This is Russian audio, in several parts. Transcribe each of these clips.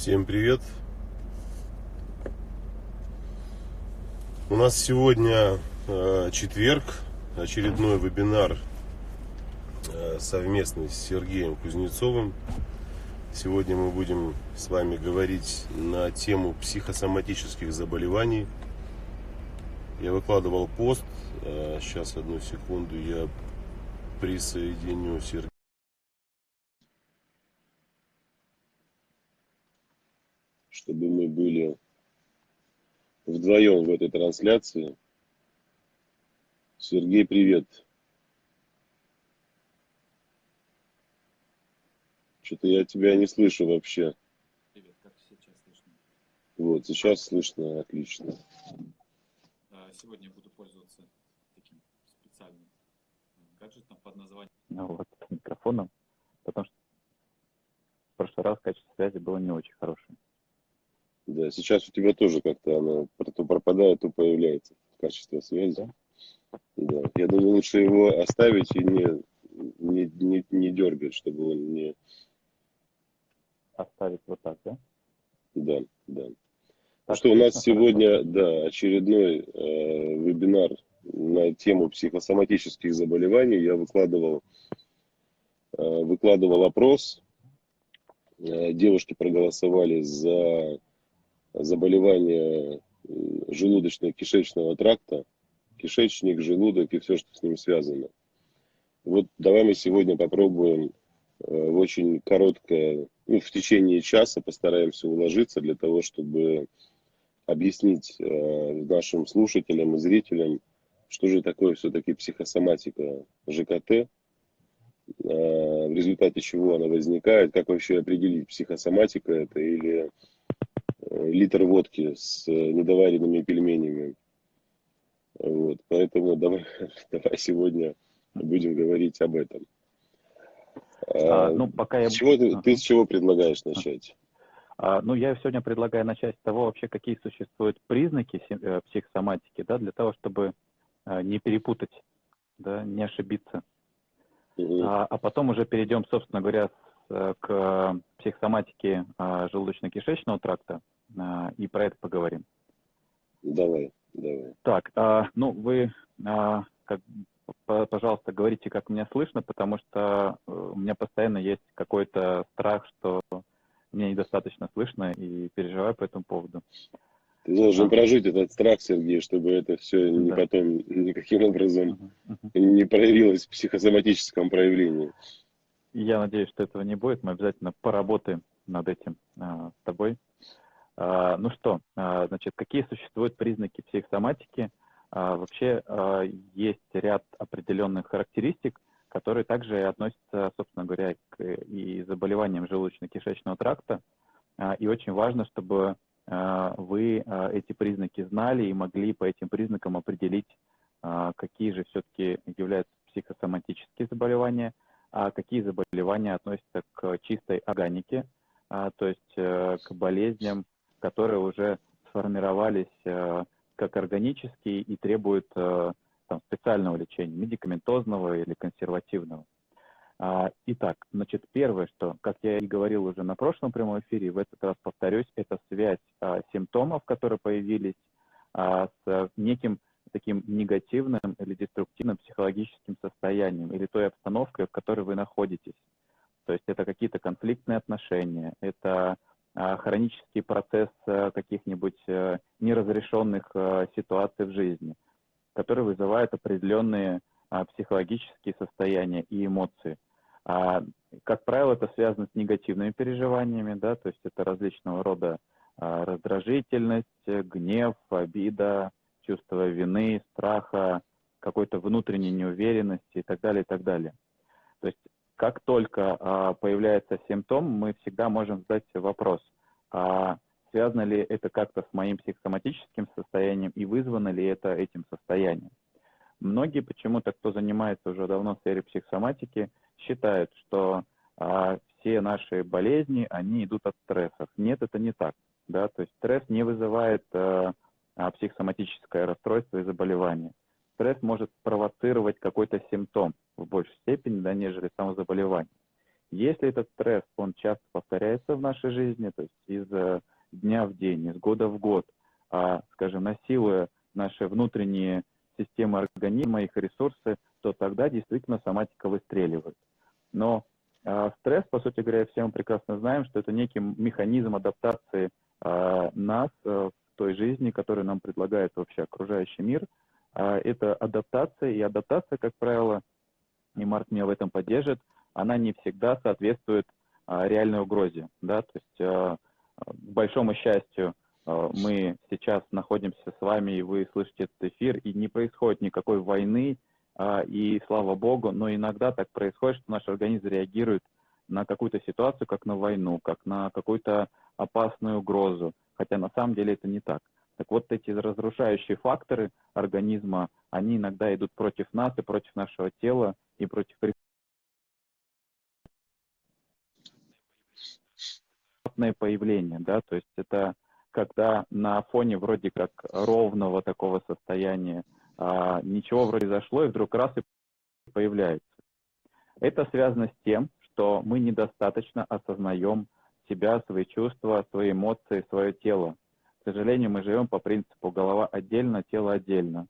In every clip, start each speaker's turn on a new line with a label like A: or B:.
A: Всем привет! У нас сегодня четверг, очередной вебинар совместный с Сергеем Кузнецовым. Сегодня мы будем с вами говорить на тему психосоматических заболеваний. Я выкладывал пост, сейчас одну секунду я присоединю Сергея. Чтобы мы были вдвоем в этой трансляции. Сергей, привет. Что-то я тебя не слышу вообще.
B: Привет, как сейчас слышно?
A: Вот, сейчас слышно отлично.
B: Сегодня я буду пользоваться таким специальным гаджетом под названием
C: с микрофоном, потому что в прошлый раз качество связи было не очень хорошее.
A: Да, сейчас у тебя тоже как-то оно то пропадает, то появляется качество связи. Да. Я думаю, лучше его оставить и не дергать, чтобы он не...
C: Оставить вот так, да?
A: Да, да.
C: Так,
A: Что у нас
C: слышно
A: сегодня,
C: хорошо?
A: да, очередной вебинар на тему психосоматических заболеваний. Я выкладывал опрос. Девушки проголосовали за заболевания желудочно-кишечного тракта, кишечник, желудок и все, что с ним связано. Вот давай мы сегодня попробуем в очень короткое, в течение часа постараемся уложиться для того, чтобы объяснить нашим слушателям и зрителям, что же такое все-таки психосоматика ЖКТ, в результате чего она возникает, как вообще определить, психосоматика это или литр водки с недоваренными пельменями. Вот, поэтому давай сегодня будем говорить об этом.
C: Пока
A: Ты с чего предлагаешь начать?
C: Я сегодня предлагаю начать с того, вообще, какие существуют признаки психосоматики, да, для того, чтобы не перепутать, да, не ошибиться. А потом уже перейдем, собственно говоря, к психосоматике желудочно-кишечного тракта и про это поговорим.
A: Давай.
C: Так, вы, пожалуйста, говорите, как меня слышно, потому что у меня постоянно есть какой-то страх, что меня недостаточно слышно, и переживаю по этому поводу.
A: Ты должен прожить этот страх, Сергей, чтобы это все потом никаким образом не проявилось в психосоматическом проявлении.
C: Я надеюсь, что этого не будет. Мы обязательно поработаем над этим с тобой. Значит, какие существуют признаки психосоматики? Вообще есть ряд определенных характеристик, которые также относятся, собственно говоря, к и заболеваниям желудочно-кишечного тракта. И очень важно, чтобы вы эти признаки знали и могли по этим признакам определить, какие же все-таки являются психосоматические заболевания, а какие заболевания относятся к чистой органике, то есть к болезням, которые уже сформировались как органические и требуют специального лечения, медикаментозного или консервативного. Итак, значит, первое, что, как я и говорил уже на прошлом прямом эфире, в этот раз повторюсь, это связь симптомов, которые появились, с неким таким негативным или деструктивным психологическим состоянием или той обстановкой, в которой вы находитесь. То есть это какие-то конфликтные отношения, это хронический процесс каких-нибудь неразрешенных ситуаций в жизни, которые вызывают определенные психологические состояния и эмоции. Как правило, это связано с негативными переживаниями, да, то есть это различного рода раздражительность, гнев, обида, чувство вины, страха, какой-то внутренней неуверенности и так далее, и так далее. То есть как только появляется симптом, мы всегда можем задать вопрос, связано ли это как-то с моим психосоматическим состоянием и вызвано ли это этим состоянием. Многие почему-то, кто занимается уже давно в сфере психосоматики, считают, что все наши болезни, они идут от стрессов. Нет, это не так. Да? То есть стресс не вызывает психосоматическое расстройство и заболевание. Стресс может спровоцировать какой-то симптом в большей степени, да, нежели само заболевание. Если этот стресс, он часто повторяется в нашей жизни, то есть из дня в день, из года в год, скажем, насилуя наши внутренние системы организма, их ресурсы, то тогда действительно соматика выстреливает. Но стресс, по сути говоря, все мы прекрасно знаем, что это некий механизм адаптации нас в той жизни, которую нам предлагает вообще окружающий мир. Это адаптация, и адаптация, как правило, и Марк меня в этом поддержит, она не всегда соответствует реальной угрозе. Да? То есть, к большому счастью, мы сейчас находимся с вами, и вы слышите этот эфир, и не происходит никакой войны, и слава богу, но иногда так происходит, что наш организм реагирует на какую-то ситуацию, как на войну, как на какую-то опасную угрозу, хотя на самом деле это не так. Так вот, эти разрушающие факторы организма, они иногда идут против нас и против нашего тела, и против появления, да, то есть это когда на фоне вроде как ровного такого состояния ничего вроде зашло, и вдруг раз и появляется. Это связано с тем, что мы недостаточно осознаем себя, свои чувства, свои эмоции, свое тело. К сожалению, мы живем по принципу голова отдельно, тело отдельно.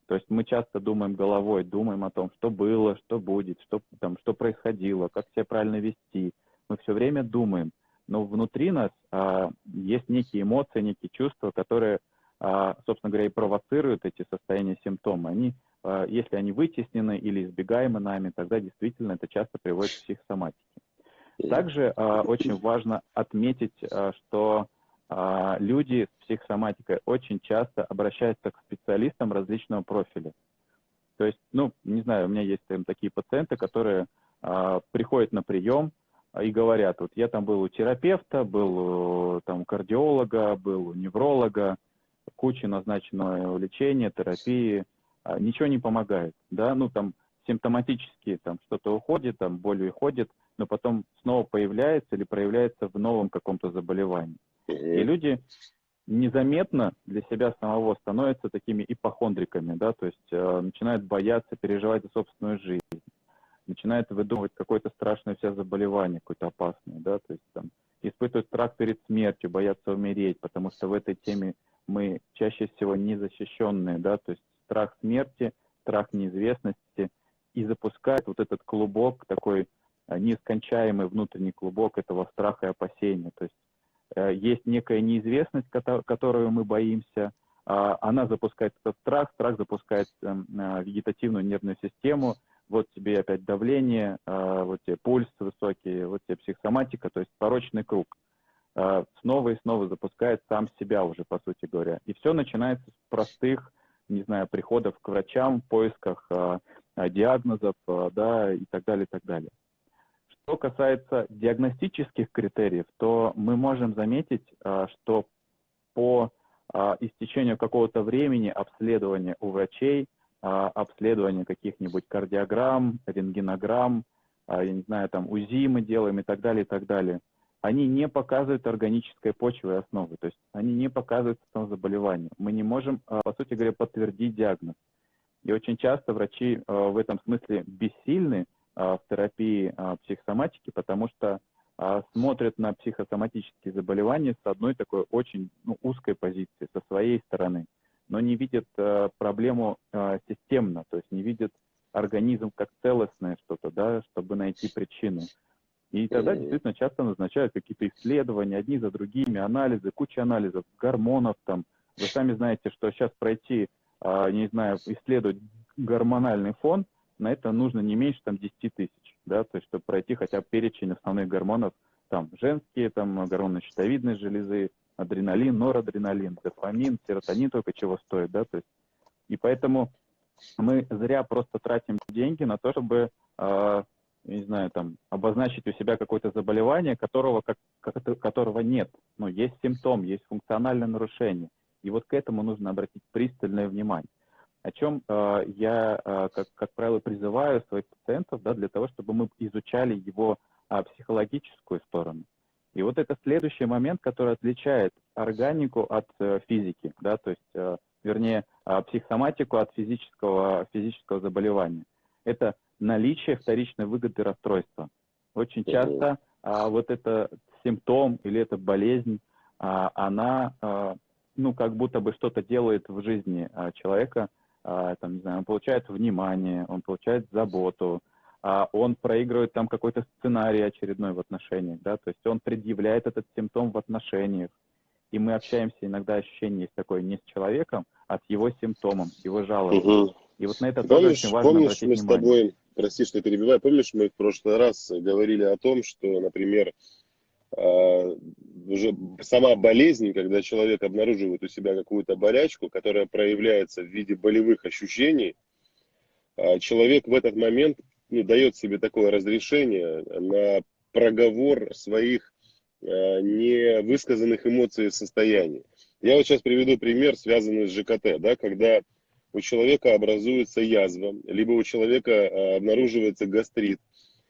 C: То есть мы часто думаем головой, думаем о том, что было, что будет, что происходило, как себя правильно вести. Мы все время думаем, но внутри нас есть некие эмоции, некие чувства, которые, собственно говоря, и провоцируют эти состояния, симптомы. Если они вытеснены или избегаемы нами, тогда действительно это часто приводит к психосоматике. Также очень важно отметить, что люди с психосоматикой очень часто обращаются к специалистам различного профиля. То есть, не знаю, у меня есть такие пациенты, которые приходят на прием и говорят, вот я там был у терапевта, был там у кардиолога, был у невролога, куча назначенного лечения, терапии, ничего не помогает, да, там симптоматически там что-то уходит, там боль уходит, но потом снова появляется или проявляется в новом каком-то заболевании. И люди незаметно для себя самого становятся такими ипохондриками, да, то есть начинают бояться, переживать за собственную жизнь, начинают выдумывать какое-то страшное себе заболевание, какое-то опасное, да, то есть там испытывают страх перед смертью, боятся умереть, потому что в этой теме мы чаще всего незащищенные, да, то есть страх смерти, страх неизвестности, и запускает вот этот клубок, такой нескончаемый внутренний клубок этого страха и опасения, то есть есть некая неизвестность, которую мы боимся, она запускает этот страх, страх запускает вегетативную нервную систему, вот тебе опять давление, вот тебе пульс высокий, вот тебе психосоматика, то есть порочный круг. Снова и снова запускает сам себя уже, по сути говоря. И все начинается с простых, не знаю, приходов к врачам, поисках диагнозов, да, и так далее, и так далее. Что касается диагностических критериев, то мы можем заметить, что по истечению какого-то времени обследования у врачей, обследования каких-нибудь кардиограмм, рентгенограмм, я не знаю, там УЗИ мы делаем и так далее, они не показывают органической почвы и основы, то есть они не показывают заболевание. Мы не можем, по сути говоря, подтвердить диагноз. И очень часто врачи в этом смысле бессильны в терапии психосоматики, потому что смотрят на психосоматические заболевания с одной такой очень узкой позиции, со своей стороны, но не видят проблему системно, то есть не видят организм как целостное что-то, да, чтобы найти причину. И тогда действительно часто назначают какие-то исследования, одни за другими, анализы, куча анализов, гормонов там. Вы сами знаете, что сейчас пройти, не знаю, исследовать гормональный фон, на это нужно не меньше 10 тысяч, да, то есть чтобы пройти хотя бы перечень основных гормонов, там женские, там гормоны щитовидной железы, адреналин, норадреналин, дофамин, серотонин только чего стоит, да, то есть, и поэтому мы зря просто тратим деньги на то, чтобы, не знаю, там, обозначить у себя какое-то заболевание, которого нет, есть симптом, есть функциональное нарушение, и вот к этому нужно обратить пристальное внимание. О чем я, как правило, призываю своих пациентов, да, для того, чтобы мы изучали его психологическую сторону. И вот это следующий момент, который отличает органику от физики, да, то есть, вернее, психосоматику от физического заболевания. Это наличие вторичной выгоды расстройства. очень
A: Мгм.
C: часто вот это симптом или эта болезнь, она, ну, как будто бы что-то делает в жизни человека, там, не знаю, он получает внимание, он получает заботу, он проигрывает там какой-то сценарий очередной в отношениях, да, то есть он предъявляет этот симптом в отношениях, и мы общаемся, иногда ощущение есть такое не с человеком, а с его симптомом, с его жалобой.
A: Мгм.
C: И вот на это
A: Ты
C: тоже очень важно
A: помнишь,
C: обратить
A: мы с
C: внимание.
A: тобой, прости, что перебиваю, помнишь, мы в прошлый раз говорили о том, что, например, уже сама болезнь, когда человек обнаруживает у себя какую-то болячку, которая проявляется в виде болевых ощущений, человек в этот момент, ну, дает себе такое разрешение на проговор своих невысказанных эмоций и состояний. Я вот сейчас приведу пример, связанный с ЖКТ, да, когда у человека образуется язва, либо у человека обнаруживается гастрит.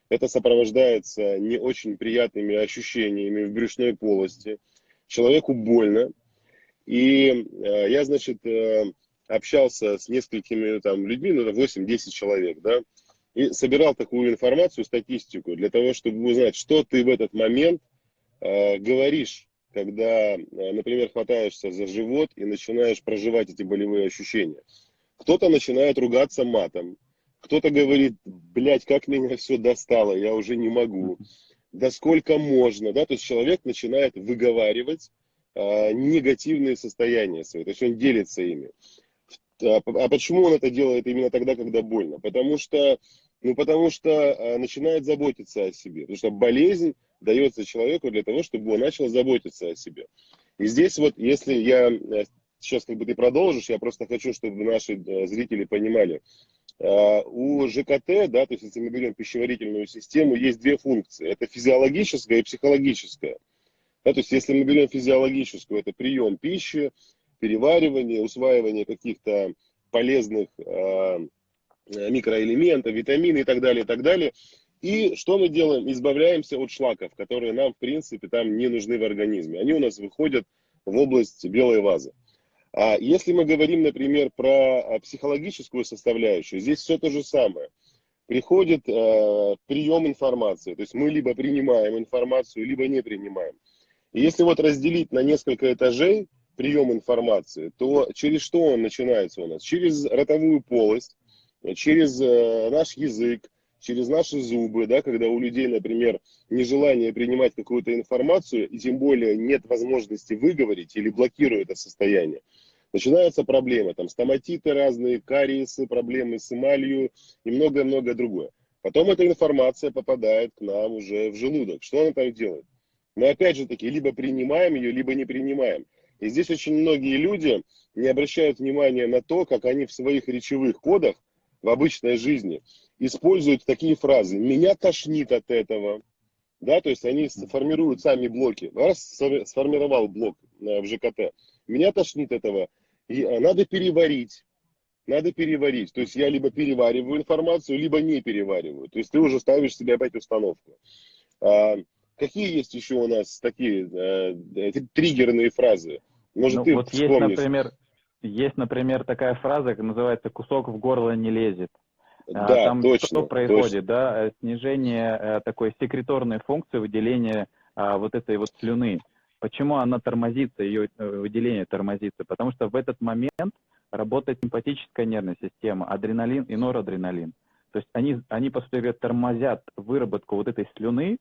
A: Это сопровождается не очень приятными ощущениями в брюшной полости. Человеку больно. И я, значит, общался с несколькими там людьми, ну, 8-10 человек, да, и собирал такую информацию, статистику, для того, чтобы узнать, что ты в этот момент говоришь, когда, например, хватаешься за живот и начинаешь проживать эти болевые ощущения. Кто-то начинает ругаться матом, кто-то говорит, блядь, как меня все достало, я уже не могу, да сколько можно, да, то есть человек начинает выговаривать негативные состояния свои, то есть он делится ими. А почему он это делает именно тогда, когда больно? Потому что начинает заботиться о себе. Потому что болезнь дается человеку для того, чтобы он начал заботиться о себе. И здесь вот, если я сейчас как бы ты продолжишь, я просто хочу, чтобы наши зрители понимали. У ЖКТ, да, то есть если мы берем пищеварительную систему, есть две функции. Это физиологическая и психологическая. Да, то есть если мы берем физиологическую, это прием пищи, переваривание, усваивание каких-то полезных микроэлементов, витамины и так далее, и так далее. И что мы делаем? Избавляемся от шлаков, которые нам, в принципе, там не нужны в организме. Они у нас выходят в область белой вазы. А если мы говорим, например, про психологическую составляющую, здесь все то же самое. Приходит прием информации, то есть мы либо принимаем информацию, либо не принимаем. И если вот разделить на несколько этажей прием информации, то через что он начинается у нас? Через ротовую полость, через наш язык, через наши зубы, да, когда у людей, например, нежелание принимать какую-то информацию, и тем более нет возможности выговорить или блокирует это состояние. Начинаются проблемы, там стоматиты разные, кариесы, проблемы с эмалью и многое-многое другое. Потом эта информация попадает к нам уже в желудок. Что она там делает? Мы опять же таки либо принимаем ее, либо не принимаем. И здесь очень многие люди не обращают внимания на то, как они в своих речевых кодах в обычной жизни используют такие фразы. Меня тошнит от этого. Да, то есть они формируют сами блоки. Раз сформировал блок в ЖКТ. Меня тошнит от этого. И надо переварить. Надо переварить. То есть я либо перевариваю информацию, либо не перевариваю. То есть ты уже ставишь себе опять установку. А, какие есть еще у нас такие триггерные фразы? Может,
C: Ну,
A: ты
C: вот
A: вспомнишь?
C: есть, например, такая фраза, как называется «кусок в горло не лезет».
A: Да,
C: Там что
A: точно, точно.
C: происходит, да? Снижение такой секреторной функции выделения вот этой вот слюны. Почему она тормозится, ее выделение тормозится? Потому что в этот момент работает симпатическая нервная система, адреналин и норадреналин. То есть они по сути тормозят выработку вот этой слюны,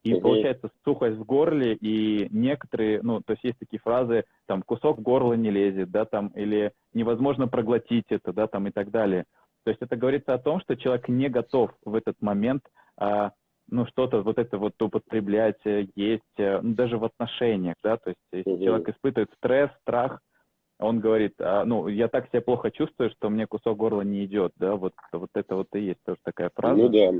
C: и
A: Угу,
C: получается сухость в горле, и некоторые, ну, то есть есть такие фразы, там, кусок в горло не лезет, да, там, или невозможно проглотить это, да, там, и так далее. То есть это говорится о том, что человек не готов в этот момент, ну, что-то вот это вот употреблять, есть, ну, даже в отношениях, да, то есть если
A: угу.
C: человек испытывает стресс, страх, он говорит, ну, я так себя плохо чувствую, что мне кусок горла не идет, да, вот это вот и есть тоже такая
A: Ну
C: фраза.
A: да.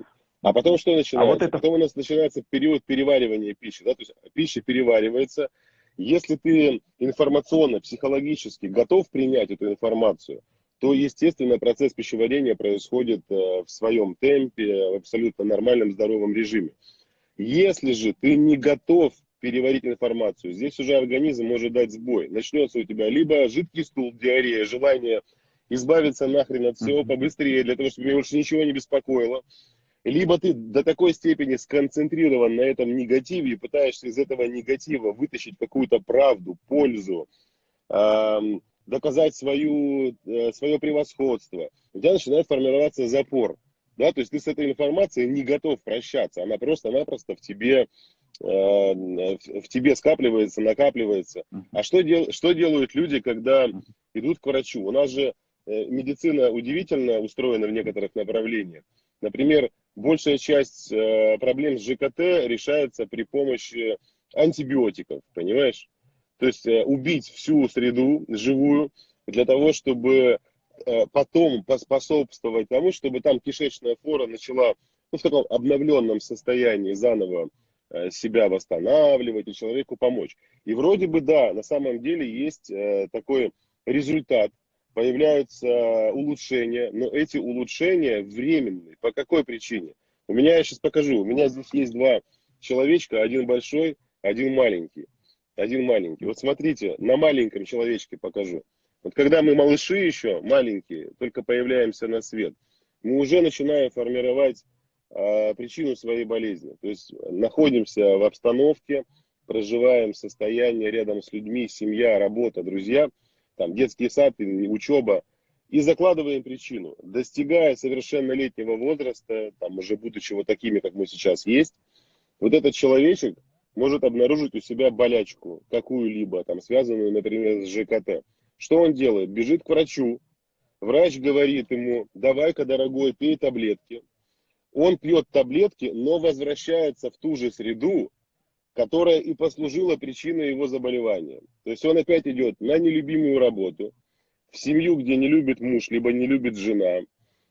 A: А потом что
C: А вот
A: начинается?
C: это,
A: Потом у нас начинается период переваривания пищи. Да? То есть пища переваривается. Если ты информационно, психологически готов принять эту информацию, то, естественно, процесс пищеварения происходит в своем темпе, в абсолютно нормальном, здоровом режиме. Если же ты не готов переварить информацию, здесь уже организм может дать сбой. Начнется у тебя либо жидкий стул, диарея, желание избавиться нахрен от всего
C: Мгм.
A: побыстрее, для того, чтобы меня больше ничего не беспокоило. Либо ты до такой степени сконцентрирован на этом негативе и пытаешься из этого негатива вытащить какую-то правду, пользу, доказать свое превосходство. У тебя начинает формироваться запор. Да? То есть ты с этой информацией не готов прощаться. Она просто-напросто в тебе скапливается, накапливается. А что делают люди, когда идут к врачу? У нас же медицина удивительно устроена в некоторых направлениях. Например, большая часть проблем с ЖКТ решается при помощи антибиотиков, понимаешь? То есть убить всю среду живую для того, чтобы потом поспособствовать тому, чтобы там кишечная флора начала в таком обновленном состоянии заново себя восстанавливать и человеку помочь. И вроде бы да, на самом деле есть такой результат, появляются улучшения, но эти улучшения временные. По какой причине? Я сейчас покажу. У меня здесь есть два человечка, один большой, один маленький. Один маленький. Вот смотрите, на маленьком человечке покажу. Вот когда мы малыши еще, маленькие, только появляемся на свет, мы уже начинаем формировать причину своей болезни. То есть находимся в обстановке, проживаем состояние рядом с людьми, семья, работа, друзья, там детский сад, учеба, и закладываем причину. Достигая совершеннолетнего возраста, там уже будучи вот такими, как мы сейчас есть, вот этот человечек может обнаружить у себя болячку какую-либо, там, связанную, например, с ЖКТ. Что он делает? Бежит к врачу, врач говорит ему: давай-ка, дорогой, пей таблетки. Он пьет таблетки, но возвращается в ту же среду, которая и послужила причиной его заболевания. То есть он опять идет на нелюбимую работу, в семью, где не любит муж, либо не любит жена,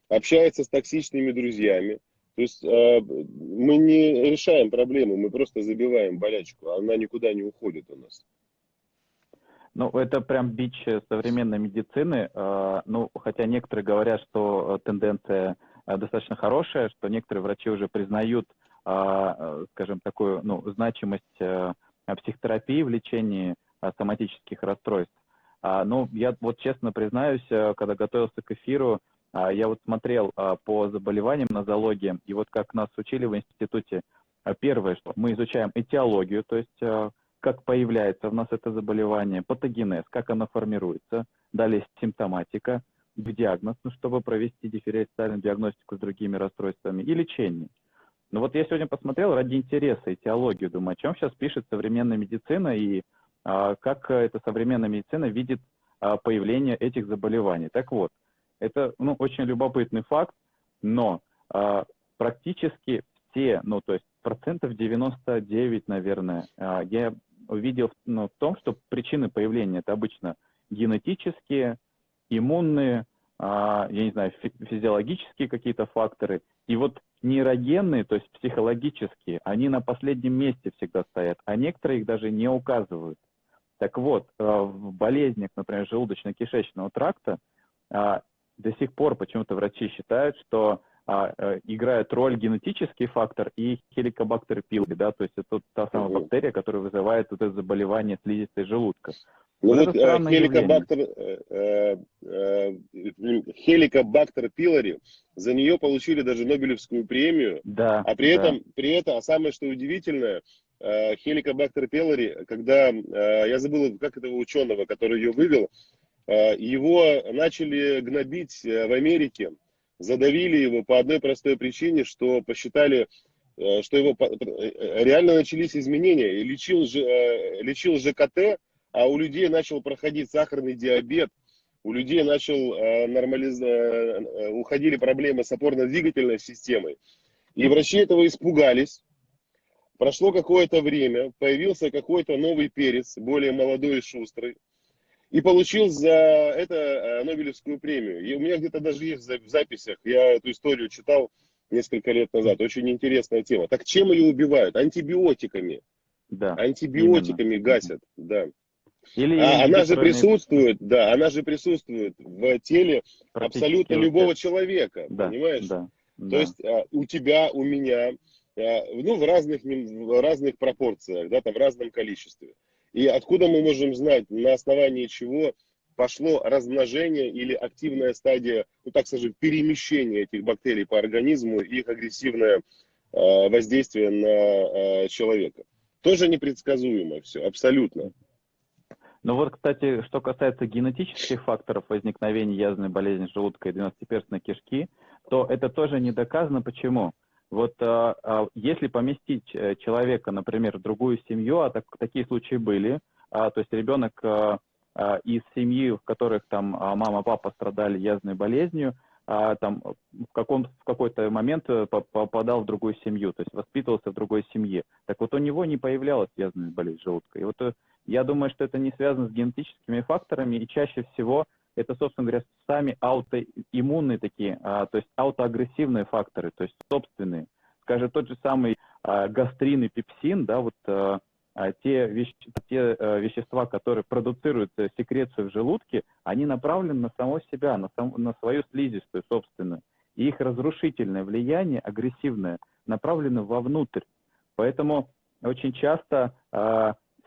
A: общается с токсичными друзьями. То есть мы не решаем проблему, мы просто забиваем болячку, она никуда не уходит у нас.
C: Ну, это прям бич современной медицины. Ну, хотя некоторые говорят, что тенденция достаточно хорошая, что некоторые врачи уже признают, скажем, такую, ну, значимость психотерапии в лечении соматических расстройств. Ну, я вот честно признаюсь, когда готовился к эфиру, я вот смотрел по заболеваниям нозологии, и вот как нас учили в институте, первое, что мы изучаем этиологию, то есть как появляется в нас это заболевание, патогенез, как оно формируется, далее симптоматика, диагноз, ну, чтобы провести дифференциальную диагностику с другими расстройствами, и лечение. Но вот я сегодня посмотрел ради интереса этиологию, думаю, о чем сейчас пишет современная медицина и как эта современная медицина видит появление этих заболеваний. Так вот, это, ну, очень любопытный факт, но практически все, ну, то есть 99%, наверное, я увидел, ну, в том, что причины появления это обычно генетические, иммунные, я не знаю, физиологические какие-то факторы. И вот нейрогенные, то есть психологические, они на последнем месте всегда стоят, а некоторые их даже не указывают. Так вот, в болезнях, например, желудочно-кишечного тракта, до сих пор почему-то врачи считают, что играет роль генетический фактор и хеликобактер пилори, да, то есть это та самая бактерия, которая вызывает вот это заболевание слизистой желудка.
A: Ну вот хеликобактер пилори, за нее получили даже Нобелевскую премию,
C: да,
A: а при этом, самое что удивительное, хеликобактер пилори, когда, я забыл, как этого ученого, который ее вывел, его начали гнобить в Америке, задавили его по одной простой причине, что посчитали, что его реально начались изменения. И лечил ЖКТ, а у людей начал проходить сахарный диабет, у людей уходили проблемы с опорно-двигательной системой. И врачи этого испугались. Прошло какое-то время, появился какой-то новый перец, более молодой и шустрый, и получил за это Нобелевскую премию. И у меня где-то даже есть в записях, я эту историю читал несколько лет назад, очень интересная тема. Так чем ее убивают? Антибиотиками.
C: Да,
A: антибиотиками
C: именно.
A: гасят, да.
C: Или
A: Она же присутствует, да, она же присутствует в теле абсолютно любого человека,
C: да,
A: понимаешь?
C: Да,
A: То есть у тебя, у меня, ну, в разных пропорциях, да, там, в разном количестве. И откуда мы можем знать, на основании чего пошло размножение или активная стадия, ну так скажем, перемещения этих бактерий по организму и их агрессивное воздействие на человека. Тоже непредсказуемо все, абсолютно.
C: Ну вот, кстати, что касается генетических факторов возникновения язвенной болезни желудка и двенадцатиперстной кишки, то это тоже не доказано. Почему? Вот если поместить человека, например, в другую семью, а такие случаи были, то есть ребенок из семьи, в которых там мама, папа страдали язвенной болезнью, там в какой-то момент попадал в другую семью, то есть воспитывался в другой семье. Так вот у него не появлялась язвенная болезнь желудка. И вот я думаю, что это не связано с генетическими факторами, и чаще всего это, собственно говоря, сами аутоиммунные такие, то есть аутоагрессивные факторы, то есть собственные. Скажем, тот же самый гастрин и пепсин, да, вот те вещества, которые продуцируют секрецию в желудке, они направлены на само себя, на свою слизистую собственную. И их разрушительное влияние, агрессивное, направлено вовнутрь. Поэтому очень часто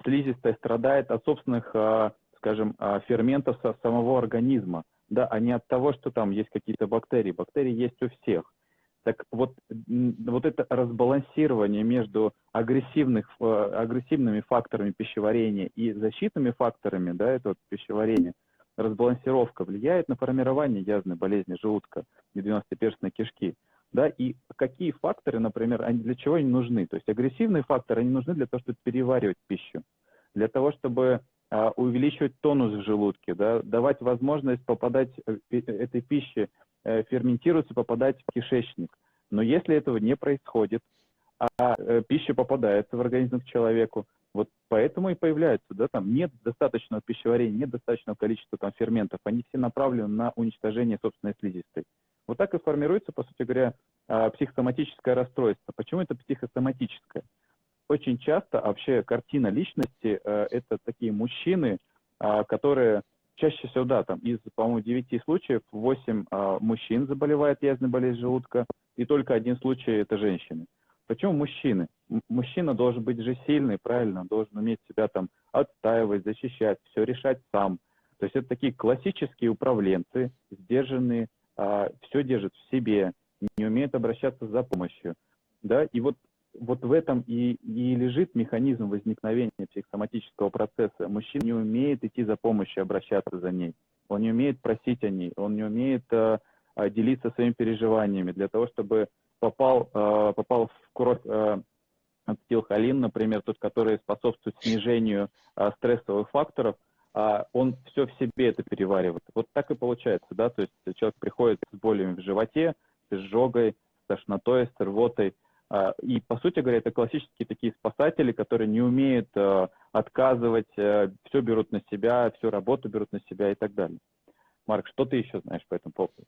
C: слизистая страдает от собственных, скажем, ферментов самого организма, да, а не от того, что там есть какие-то бактерии. Бактерии есть у всех. Так вот это разбалансирование между агрессивными факторами пищеварения и защитными факторами, да, этого пищеварения, разбалансировка влияет на формирование язвенной болезни желудка и двенадцатиперстной кишки. Да, и какие факторы, например, для чего они нужны? То есть агрессивные факторы, они нужны для того, чтобы переваривать пищу, для того, чтобы увеличивать тонус в желудке, да, давать возможность попадать этой пище, ферментируется, попадать в кишечник. Но если этого не происходит, а пища попадается в организм к человеку, вот поэтому и появляется, да, там нет достаточного пищеварения, нет достаточного количества там ферментов, они все направлены на уничтожение собственной слизистой. Вот так и формируется, по сути говоря, психосоматическое расстройство. Почему это психосоматическое? Очень часто вообще картина личности это такие мужчины, которые чаще всего, да, там из, по-моему, 9 случаев 8 мужчин заболевает язвенной болезнью желудка, и только 1 случай это женщины. Почему мужчины? Мужчина должен быть же сильный, правильно, должен уметь себя там отстаивать, защищать, все решать сам. То есть это такие классические управленцы, сдержанные, все держат в себе, не умеют обращаться за помощью. Да? И вот в этом и лежит механизм возникновения психосоматического процесса. Мужчина не умеет идти за помощью, обращаться за ней. Он не умеет просить о ней, он не умеет делиться своими переживаниями. Для того, чтобы попал в кровь ацетилхолин, например, тот, который способствует снижению стрессовых факторов, он все в себе это переваривает. Вот так и получается, да, то есть человек приходит с болями в животе, с изжогой, с тошнотой, с рвотой. И, по сути говоря, это классические такие спасатели, которые не умеют отказывать, все берут на себя, всю работу берут на себя и так далее. Марк, что ты еще знаешь по этому поводу?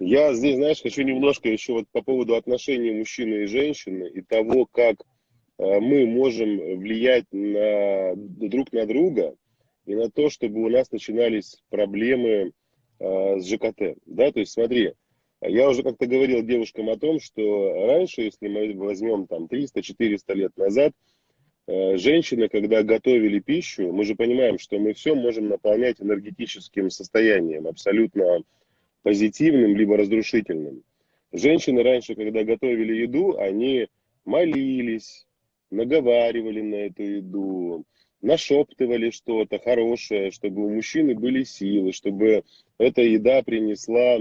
A: Я здесь, знаешь, хочу немножко еще вот по поводу отношений мужчины и женщины и того, как мы можем влиять друг на друга и на то, чтобы у нас начинались проблемы с ЖКТ. Да, то есть смотри, я уже как-то говорил девушкам о том, что раньше, если мы возьмем там 300-400 лет назад, женщины, когда готовили пищу, мы же понимаем, что мы все можем наполнять энергетическим состоянием, абсолютно позитивным, либо разрушительным. Женщины раньше, когда готовили еду, они молились, наговаривали на эту еду, нашептывали что-то хорошее, чтобы у мужчины были силы, чтобы эта еда принесла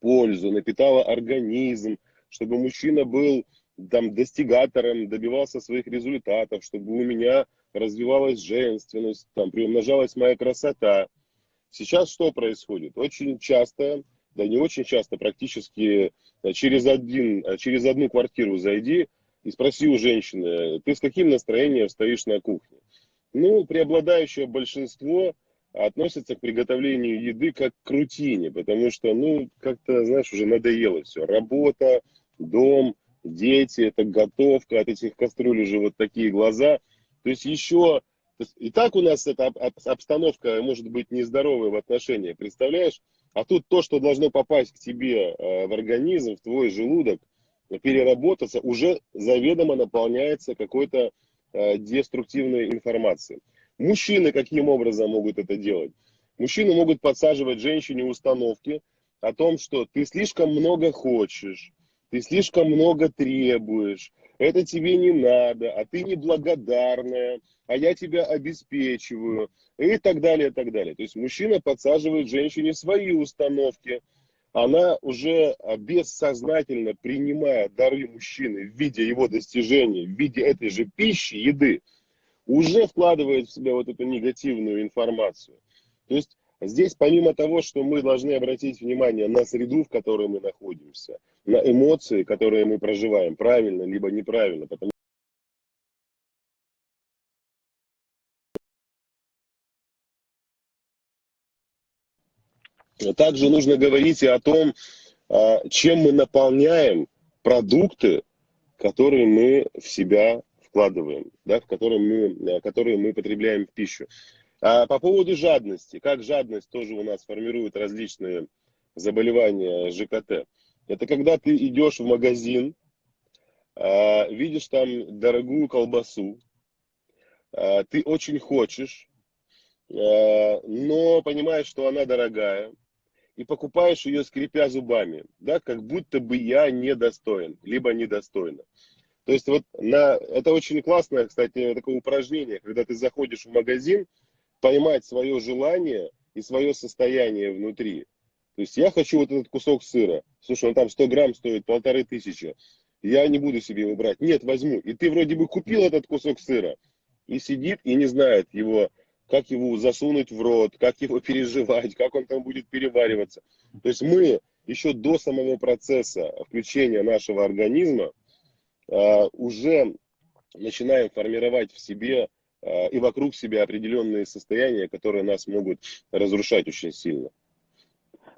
A: пользу, напитала организм, чтобы мужчина был там достигатором, добивался своих результатов, чтобы у меня развивалась женственность, там приумножалась моя красота. Сейчас что происходит? Очень часто, да не очень часто, практически через одну квартиру зайди и спроси у женщины, ты с каким настроением стоишь на кухне? Ну, преобладающее большинство относится к приготовлению еды как к рутине, потому что, ну, как-то, знаешь, уже надоело все. Работа, дом, дети, это готовка, от этих кастрюль уже вот такие глаза. То есть еще, и так у нас эта обстановка может быть нездоровой в отношениях, представляешь? А тут то, что должно попасть к тебе в организм, в твой желудок, переработаться, уже заведомо наполняется какой-то деструктивной информацией. Мужчины каким образом могут это делать? Мужчины могут подсаживать женщине установки о том, что ты слишком много хочешь, ты слишком много требуешь, это тебе не надо, а ты неблагодарная, а я тебя обеспечиваю, и так далее, и так далее. То есть мужчина подсаживает женщине свои установки, она уже бессознательно принимая дары мужчины в виде его достижений, в виде этой же пищи, еды, уже вкладывает в себя вот эту негативную информацию. То есть здесь помимо того, что мы должны обратить внимание на среду, в которой мы находимся, на эмоции, которые мы проживаем, правильно либо неправильно, потому что также нужно говорить и о том, чем мы наполняем продукты, которые мы в себя вкладываем, да, которые мы потребляем в пищу. А по поводу жадности, как жадность тоже у нас формирует различные заболевания ЖКТ. Это когда ты идешь в магазин, видишь там дорогую колбасу, ты очень хочешь, но понимаешь, что она дорогая, и покупаешь ее, скрипя зубами, да, как будто бы я недостоин, либо недостойна. То есть вот это очень классное, кстати, такое упражнение, когда ты заходишь в магазин, поймать свое желание и свое состояние внутри. То есть я хочу вот этот кусок сыра. Слушай, он там 100 грамм стоит 1500. Я не буду себе его брать. Нет, возьму. И ты вроде бы купил этот кусок сыра. И сидит и не знает его, как его засунуть в рот, как его переживать, как он там будет перевариваться. То есть мы еще до самого процесса включения нашего организма уже начинаем формировать в себе и вокруг себя определенные состояния, которые нас могут разрушать очень сильно.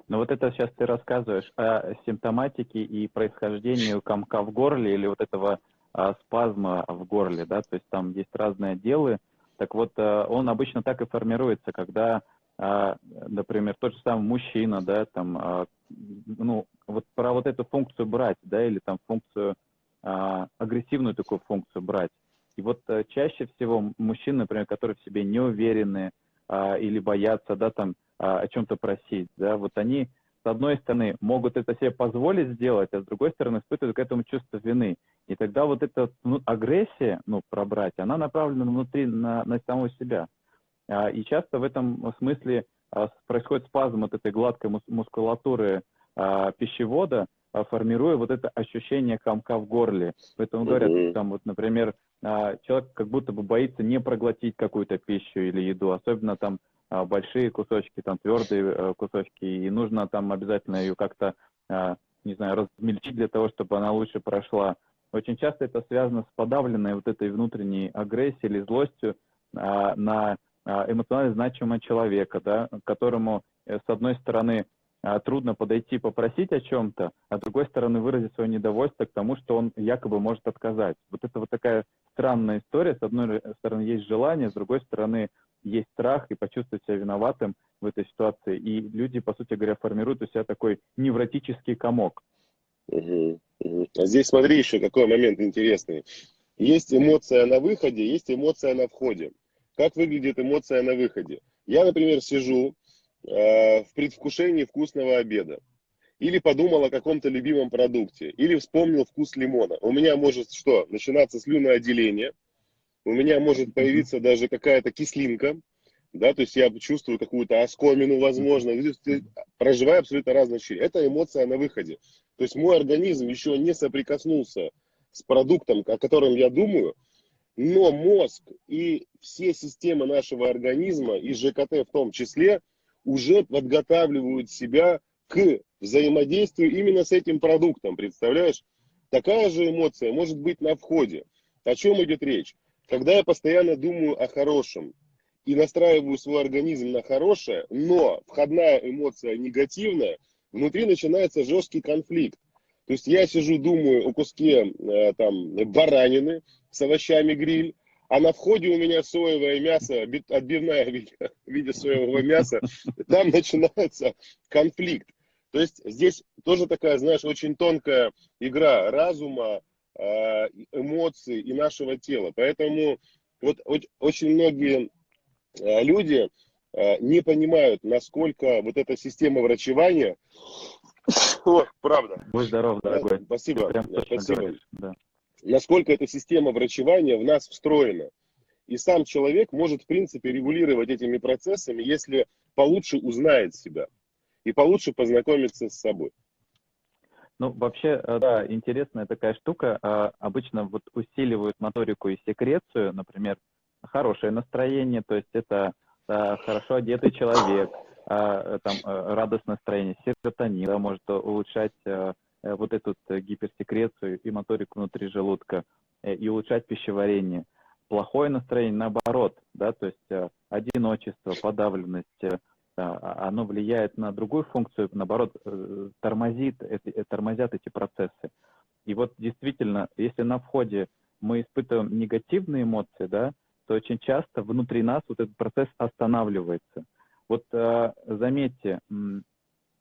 C: Но вот это сейчас ты рассказываешь о симптоматике и происхождении комка в горле или вот этого спазма в горле, да, то есть там есть разные отделы. Так вот, он обычно так и формируется, когда, например, тот же самый мужчина, да, там, ну, вот про вот эту функцию брать, да, или там функцию, агрессивную такую функцию брать. И вот чаще всего мужчины, например, которые в себе не уверены или боятся, да, там, о чем-то просить, да, вот они, с одной стороны, могут это себе позволить сделать, а с другой стороны, испытывают к этому чувство вины. И тогда вот эта агрессия, ну, пробрать, она направлена внутри на самого себя. И часто в этом смысле происходит спазм вот этой гладкой мускулатуры пищевода, формируя вот это ощущение комка в горле. Поэтому говорят, там вот, например, человек как будто бы боится не проглотить какую-то пищу или еду, особенно там большие кусочки, там твердые кусочки, и нужно там обязательно ее как-то, не знаю, размельчить для того, чтобы она лучше прошла. Очень часто это связано с подавленной вот этой внутренней агрессией или злостью на эмоционально значимого человека, да, которому, с одной стороны, трудно подойти попросить о чем-то, а с другой стороны выразить свое недовольство к тому, что он якобы может отказать. Вот это вот такая странная история. С одной стороны есть желание, с другой стороны есть страх и почувствовать себя виноватым в этой ситуации. И люди, по сути говоря, формируют у себя такой невротический комок.
A: А здесь смотри еще какой момент интересный. Есть эмоция на выходе, есть эмоция на входе. Как выглядит эмоция на выходе? Я, например, сижу в предвкушении вкусного обеда. Или подумал о каком-то любимом продукте. Или вспомнил вкус лимона. У меня может что? Начинаться слюноотделение. У меня может появиться даже какая-то кислинка. Да, то есть я чувствую какую-то оскомину, возможно. Проживаю абсолютно разные ощущения. Это эмоция на выходе. То есть мой организм еще не соприкоснулся с продуктом, о котором я думаю, но мозг и все системы нашего организма, и ЖКТ в том числе, уже подготавливают себя к взаимодействию именно с этим продуктом. Представляешь? Такая же эмоция может быть на входе. О чем идет речь? Когда я постоянно думаю о хорошем и настраиваю свой организм на хорошее, но входная эмоция негативная, внутри начинается жесткий конфликт. То есть я сижу, думаю о куске там, баранины с овощами гриль, а на входе у меня соевое мясо, отбивная в виде соевого мяса, там начинается конфликт. То есть здесь тоже такая, знаешь, очень тонкая игра разума, эмоций и нашего тела. Поэтому вот очень многие люди не понимают, насколько вот эта система врачевания, правда,
C: Будь здоров, дорогой. Ты
A: спасибо,
C: прям точно
A: спасибо,
C: говоришь. Да.
A: насколько эта система врачевания в нас встроена. И сам человек может, в принципе, регулировать этими процессами, если получше узнает себя и получше познакомиться с собой.
C: Ну, вообще, да, интересная такая штука. Обычно вот усиливают моторику и секрецию, например, хорошее настроение, то есть это хорошо одетый человек, там радостное настроение, серотонин, да, может улучшать вот эту гиперсекрецию и моторику внутри желудка и улучшать пищеварение. Плохое настроение, наоборот, да, то есть одиночество, подавленность, оно влияет на другую функцию, наоборот, тормозят эти процессы. И вот действительно, если на входе мы испытываем негативные эмоции, да, то очень часто внутри нас вот этот процесс останавливается. Вот заметьте,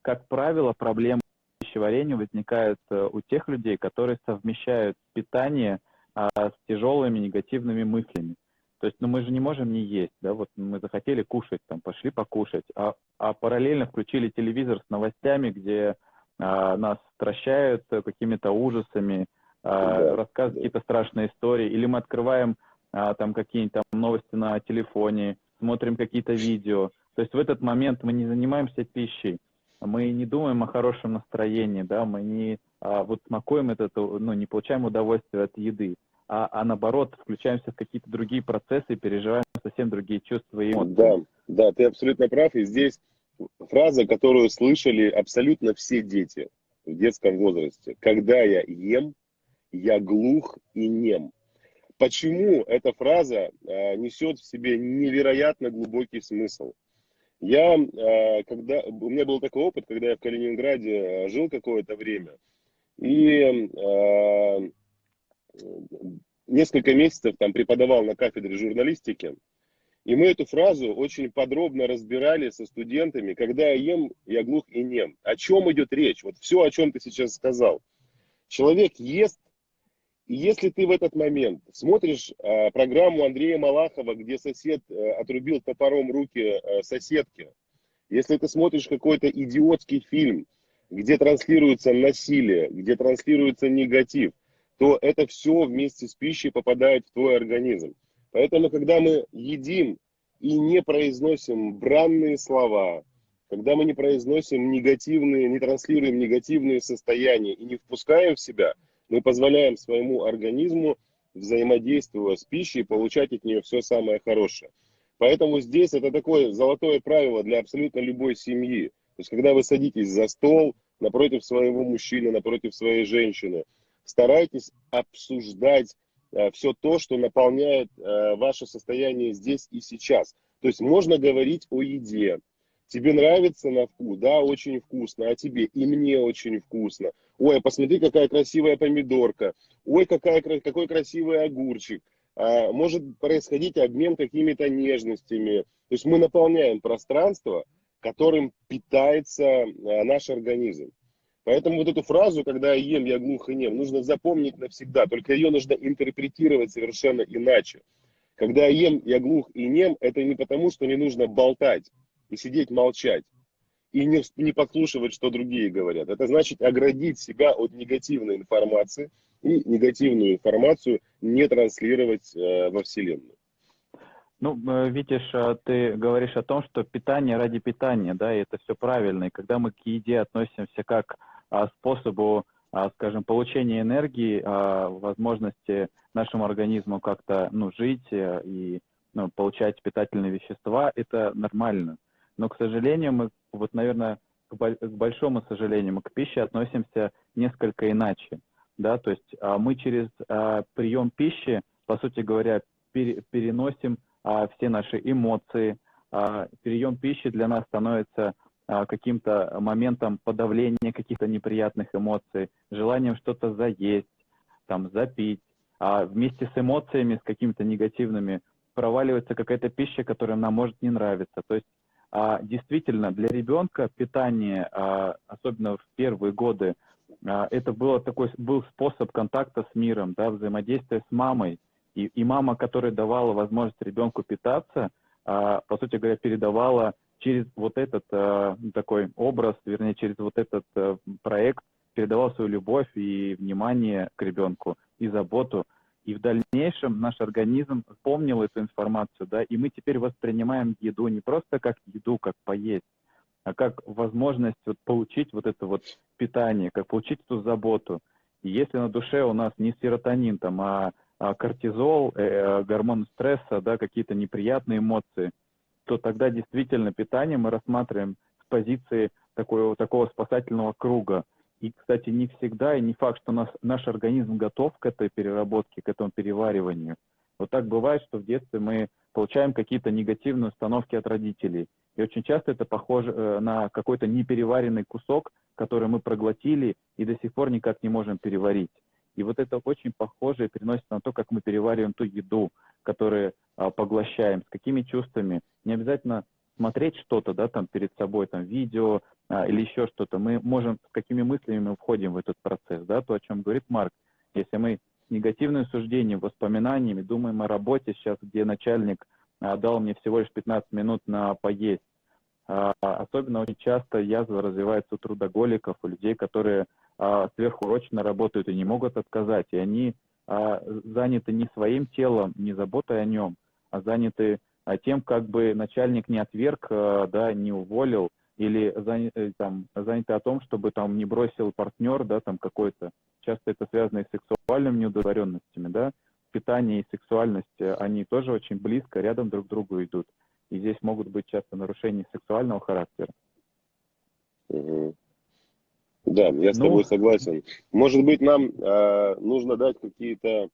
C: как правило, проблемы пищеварения возникают у тех людей, которые совмещают питание с тяжелыми негативными мыслями. То есть, ну, мы же не можем не есть, да, вот мы захотели кушать, там, пошли покушать, а параллельно включили телевизор с новостями, где нас стращают какими-то ужасами, рассказывают какие-то страшные истории, или мы открываем там какие-нибудь там новости на телефоне, смотрим какие-то видео. То есть в этот момент мы не занимаемся пищей, мы не думаем о хорошем настроении, да, мы не вот смакуем это, ну, не получаем удовольствие от еды, а наоборот, включаемся в какие-то другие процессы, переживаем совсем другие чувства и эмоции.
A: Да, да, ты абсолютно прав. И здесь фраза, которую слышали абсолютно все дети в детском возрасте. Когда я ем, я глух и нем. Почему эта фраза несет в себе невероятно глубокий смысл? У меня был такой опыт, когда я в Калининграде жил какое-то время, и несколько месяцев там преподавал на кафедре журналистики, и мы эту фразу очень подробно разбирали со студентами. Когда я ем, я глух и нем. О чем идет речь? Вот все, о чем ты сейчас сказал. Человек ест, и если ты в этот момент смотришь программу Андрея Малахова, где сосед отрубил топором руки соседке, если ты смотришь какой-то идиотский фильм, где транслируется насилие, где транслируется негатив, то это все вместе с пищей попадает в твой организм. Поэтому, когда мы едим и не произносим бранные слова, когда мы не произносим негативные, не транслируем негативные состояния и не впускаем в себя, мы позволяем своему организму, взаимодействуя с пищей, получать от нее все самое хорошее. Поэтому здесь это такое золотое правило для абсолютно любой семьи. То есть, когда вы садитесь за стол напротив своего мужчины, напротив своей женщины, старайтесь обсуждать все то, что наполняет ваше состояние здесь и сейчас. То есть можно говорить о еде. Тебе нравится на вкус? Да, очень вкусно. А тебе? И мне очень вкусно. Ой, посмотри, какая красивая помидорка. Ой, какой красивый огурчик. Может происходить обмен какими-то нежностями. То есть мы наполняем пространство, которым питается наш организм. Поэтому вот эту фразу, когда я ем, я глух и нем, нужно запомнить навсегда. Только ее нужно интерпретировать совершенно иначе. Когда я ем, я глух и нем, это не потому, что не нужно болтать и сидеть молчать. И не подслушивать, что другие говорят. Это значит оградить себя от негативной информации и негативную информацию не транслировать во Вселенную.
C: Ну, видишь, ты говоришь о том, что питание ради питания, да, и это все правильно. И когда мы к еде относимся как способу, скажем, получения энергии, возможности нашему организму как-то, ну, жить и получать питательные вещества, это нормально. Но, к сожалению, мы, вот, наверное, к большому сожалению, мы к пище относимся несколько иначе, да, то есть мы через прием пищи, по сути говоря, переносим все наши эмоции. Прием пищи для нас становится каким-то моментом подавления каких-то неприятных эмоций, желанием что-то заесть, там, запить. Вместе с эмоциями, с какими-то негативными, проваливается какая-то пища, которая нам может не нравиться. То есть действительно для ребенка питание, особенно в первые годы, это был способ контакта с миром, да, взаимодействия с мамой. И мама, которая давала возможность ребенку питаться, по сути говоря, передавала через вот этот такой образ, вернее, через вот этот проект, передавала свою любовь и внимание к ребенку, и заботу. И в дальнейшем наш организм помнил эту информацию, да, и мы теперь воспринимаем еду не просто как еду, как поесть, а как возможность вот получить вот это вот питание, как получить эту заботу. И если на душе у нас не серотонин, там, а кортизол, гормон стресса, да, какие-то неприятные эмоции, то тогда действительно питание мы рассматриваем с позиции такого спасательного круга. И, кстати, не всегда, и не факт, что наш организм готов к этой переработке, к этому перевариванию. Вот так бывает, что в детстве мы получаем какие-то негативные установки от родителей. И очень часто это похоже на какой-то непереваренный кусок, который мы проглотили и до сих пор никак не можем переварить. И вот это очень похоже и переносится на то, как мы перевариваем ту еду, которую поглощаем, с какими чувствами. Не обязательно смотреть что-то, да, там перед собой, там видео или еще что-то. Мы можем, с какими мыслями мы входим в этот процесс, да, то, о чем говорит Марк. Если мы с негативным суждением, воспоминаниями думаем о работе сейчас, где начальник дал мне всего лишь 15 минут на поесть. Особенно очень часто язва развивается у трудоголиков, у людей, которые сверхурочно работают и не могут отказать. И они заняты не своим телом, не заботой о нем, а заняты тем, как бы начальник не отверг, да, не уволил, или заняты о том, чтобы там не бросил партнер, да, там какой-то. Часто это связано и с сексуальными неудовлетворенностями, да. Питание и сексуальность, они тоже очень близко, рядом друг к другу идут. И здесь могут быть часто нарушения сексуального характера.
A: Угу. Да, я с тобой согласен. Может быть, нам нужно дать какие-то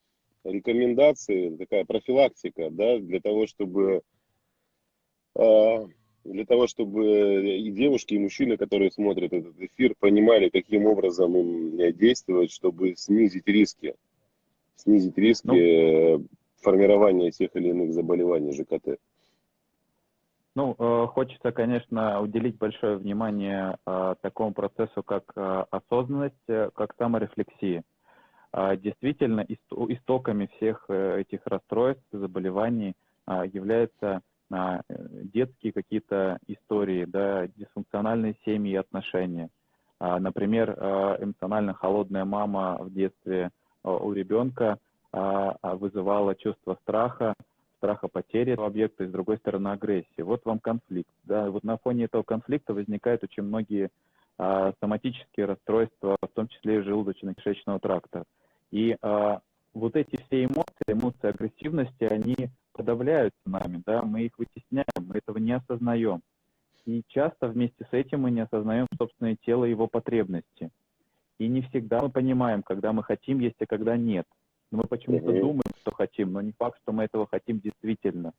A: рекомендации, такая профилактика, да, для того, чтобы и девушки, и мужчины, которые смотрят этот эфир, понимали, каким образом им действовать, чтобы снизить риски формирования тех или иных заболеваний ЖКТ.
C: Хочется, конечно, уделить большое внимание такому процессу, как осознанность, как саморефлексия. Действительно, истоками всех этих расстройств, заболеваний являются детские какие-то истории, да, дисфункциональные семьи и отношения. Например, эмоционально холодная мама в детстве у ребенка вызывала чувство страха потери этого объекта и, с другой стороны, агрессии. Вот вам конфликт. Да? Вот на фоне этого конфликта возникают очень многие соматические расстройства, в том числе и желудочно-кишечного тракта. И вот эти все эмоции агрессивности, они подавляются нами, да? Мы их вытесняем, мы этого не осознаем. И часто вместе с этим мы не осознаем собственное тело и его потребности. И не всегда мы понимаем, когда мы хотим есть, а когда нет. Но мы почему-то думаем, что хотим, но не факт, что мы этого хотим действительно.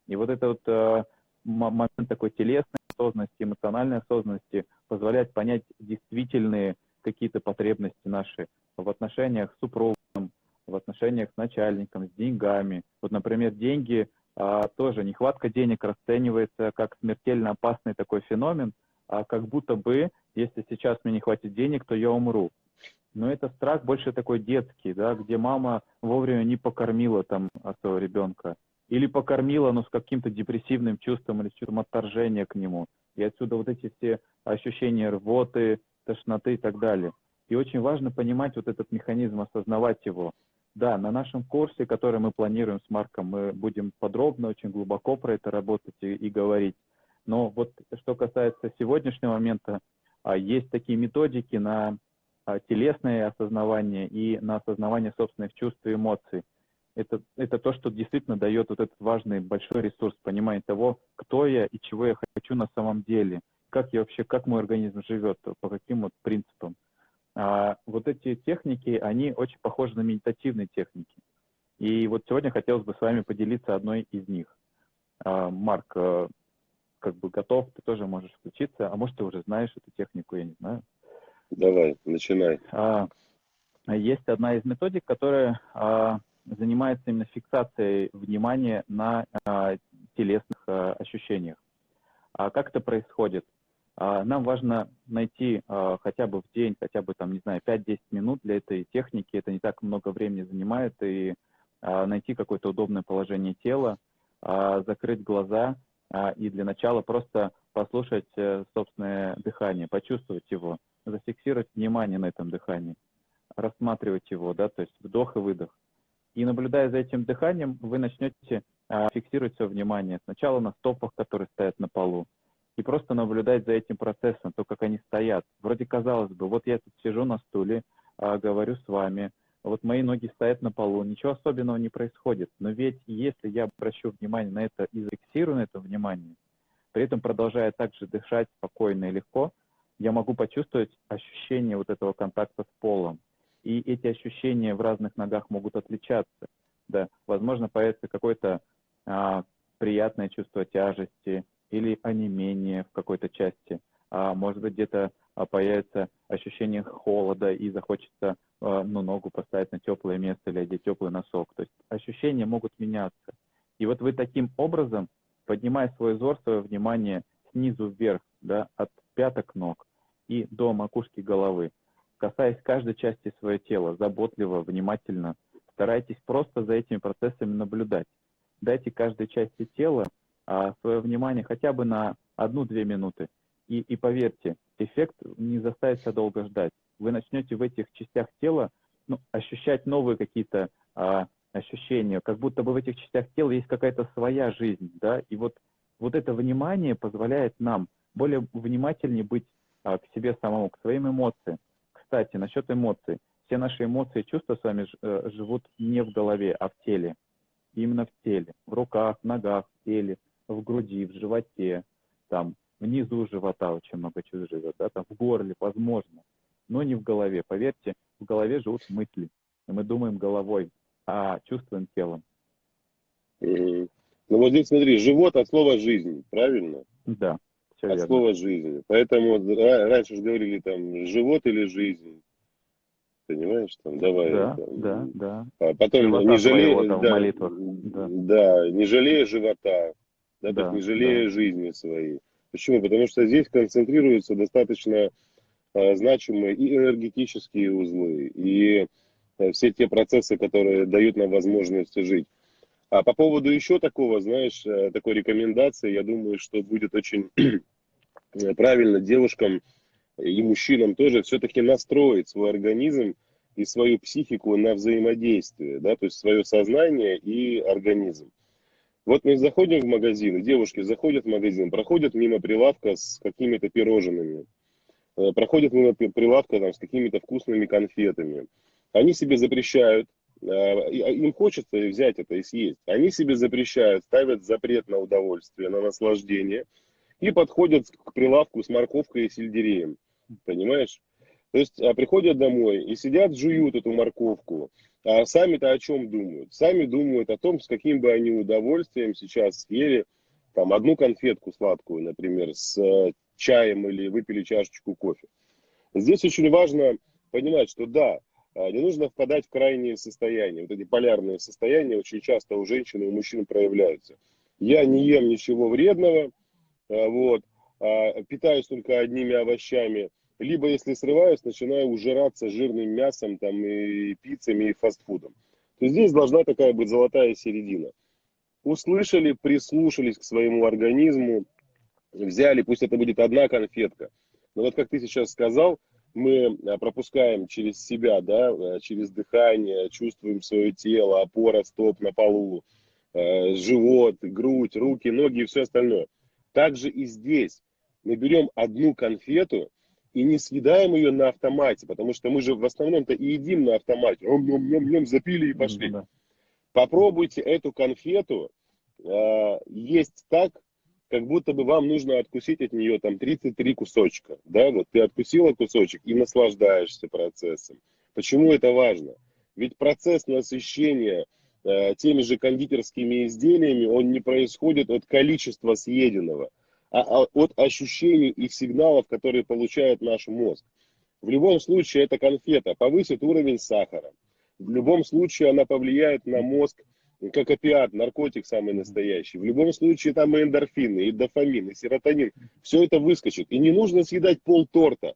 C: И вот этот момент такой телесной осознанности, эмоциональной осознанности позволяет понять действительные какие-то потребности наши в отношениях с супругом, в отношениях с начальником, с деньгами. Вот, например, деньги, тоже нехватка денег расценивается как смертельно опасный такой феномен, как будто бы, если сейчас мне не хватит денег, то я умру. Но это страх больше такой детский, да, где мама вовремя не покормила там своего ребенка. Или покормила, но с каким-то депрессивным чувством или с чувством отторжения к нему. И отсюда вот эти все ощущения рвоты, тошноты и так далее. И очень важно понимать вот этот механизм, осознавать его. Да, на нашем курсе, который мы планируем с Марком, мы будем подробно, очень глубоко про это работать и говорить. Но вот что касается сегодняшнего момента, есть такие методики на телесное осознавание и на осознавание собственных чувств и эмоций. Это то, что действительно дает вот этот важный большой ресурс, понимание того, кто я и чего я хочу на самом деле, как мой организм живет, по каким вот принципам. Вот эти техники, они очень похожи на медитативные техники. И вот сегодня хотелось бы с вами поделиться одной из них. Марк, как бы готов, ты тоже можешь включиться, а может ты уже знаешь эту технику, я не знаю.
A: Давай, начинай.
C: Есть одна из методик, которая занимается именно фиксацией внимания на телесных ощущениях. Как это происходит? Нам важно найти хотя бы в день, хотя бы там, не знаю, 5-10 минут для этой техники. Это не так много времени занимает. И найти какое-то удобное положение тела, закрыть глаза и для начала просто послушать собственное дыхание, почувствовать его, зафиксировать внимание на этом дыхании, рассматривать его, да, то есть вдох и выдох. И наблюдая за этим дыханием, вы начнете фиксировать свое внимание сначала на стопах, которые стоят на полу, и просто наблюдать за этим процессом, то, как они стоят. Вроде казалось бы, вот я тут сижу на стуле, говорю с вами, вот мои ноги стоят на полу, ничего особенного не происходит. Но ведь если я обращу внимание на это и зафиксирую на это внимание, при этом продолжая также дышать спокойно и легко, я могу почувствовать ощущение вот этого контакта с полом. И эти ощущения в разных ногах могут отличаться. Да, возможно, появится какое-то приятное чувство тяжести или онемение в какой-то части. Может быть, где-то появится ощущение холода и захочется ногу поставить на теплое место или одеть теплый носок. То есть ощущения могут меняться. И вот вы таким образом, поднимая свой взор, свое внимание снизу вверх, да, от пяток ног и до макушки головы, касаясь каждой части своего тела, заботливо, внимательно, старайтесь просто за этими процессами наблюдать. Дайте каждой части тела свое внимание хотя бы на 1-2 минуты. И поверьте, эффект не заставит себя долго ждать. Вы начнете в этих частях тела ощущать новые какие-то ощущения, как будто бы в этих частях тела есть какая-то своя жизнь. Да? И вот это внимание позволяет нам более внимательнее быть к себе самому, к своим эмоциям. Кстати, насчет эмоций. Все наши эмоции и чувства с вами живут не в голове, а в теле. Именно в теле. В руках, в ногах, в теле, в груди, в животе, там, внизу живота очень много чувств живет, да, там, в горле, возможно, но не в голове. Поверьте, в голове живут мысли. И мы думаем головой, а чувствуем телом.
A: Ну вот здесь смотри, живот от слова жизнь, правильно?
C: Да, все
A: От
C: верно.
A: слова жизнь. Поэтому раньше же говорили там живот или жизнь. Понимаешь, там, давай.
C: Да,
A: Там,
C: да.
A: потом
C: Живота
A: не
C: своего
A: жалей,
C: там в
A: да,
C: молитвах. Да,
A: да, не жалея живота, да, то есть
C: да,
A: не жалея жизни своей. Почему? Потому что здесь концентрируются достаточно значимые и энергетические узлы, и все те процессы, которые дают нам возможность жить. А по поводу еще такого, знаешь, такой рекомендации, я думаю, что будет очень правильно девушкам и мужчинам тоже все-таки настроить свой организм и свою психику на взаимодействие, да, то есть свое сознание и организм. Вот мы заходим в магазин, и девушки заходят в магазин, проходят мимо прилавка с какими-то пирожными, проходят мимо прилавка там, с какими-то вкусными конфетами. Они себе запрещают, им хочется взять это и съесть. Они себе запрещают, ставят запрет на удовольствие, на наслаждение и подходят к прилавку с морковкой и сельдереем. Понимаешь? То есть приходят домой и сидят, жуют эту морковку. А сами-то о чем думают? Сами думают о том, с каким бы они удовольствием сейчас съели там одну конфетку сладкую, например, с чаем или выпили чашечку кофе. Здесь очень важно понимать, что да, не нужно впадать в крайние состояния. Вот эти полярные состояния очень часто у женщин и у мужчин проявляются. Я не ем ничего вредного, вот, питаюсь только одними овощами. Либо, если срываюсь, начинаю ужираться жирным мясом там, и пиццами, и фастфудом. То здесь должна такая быть золотая середина. Услышали, прислушались к своему организму, взяли, пусть это будет одна конфетка. Но вот как ты сейчас сказал, мы пропускаем через себя, да, через дыхание, чувствуем свое тело, опора стоп на полу, живот, грудь, руки, ноги и все остальное. Также и здесь мы берем одну конфету и не съедаем ее на автомате, потому что мы же в основном-то и едим на автомате. Ом-ном-ном-ном, запили и пошли.
C: Да.
A: Попробуйте эту конфету есть так, как будто бы вам нужно откусить от нее там 33 кусочка. Да, вот ты откусила кусочек и наслаждаешься процессом. Почему это важно? Ведь процесс насыщения теми же кондитерскими изделиями, он не происходит от количества съеденного, а от ощущений и сигналов, которые получает наш мозг. В любом случае эта конфета повысит уровень сахара. В любом случае она повлияет на мозг, как опиат, наркотик самый настоящий. В любом случае там и эндорфины, и дофамин, и серотонин. Все это выскочит. И не нужно съедать полторта.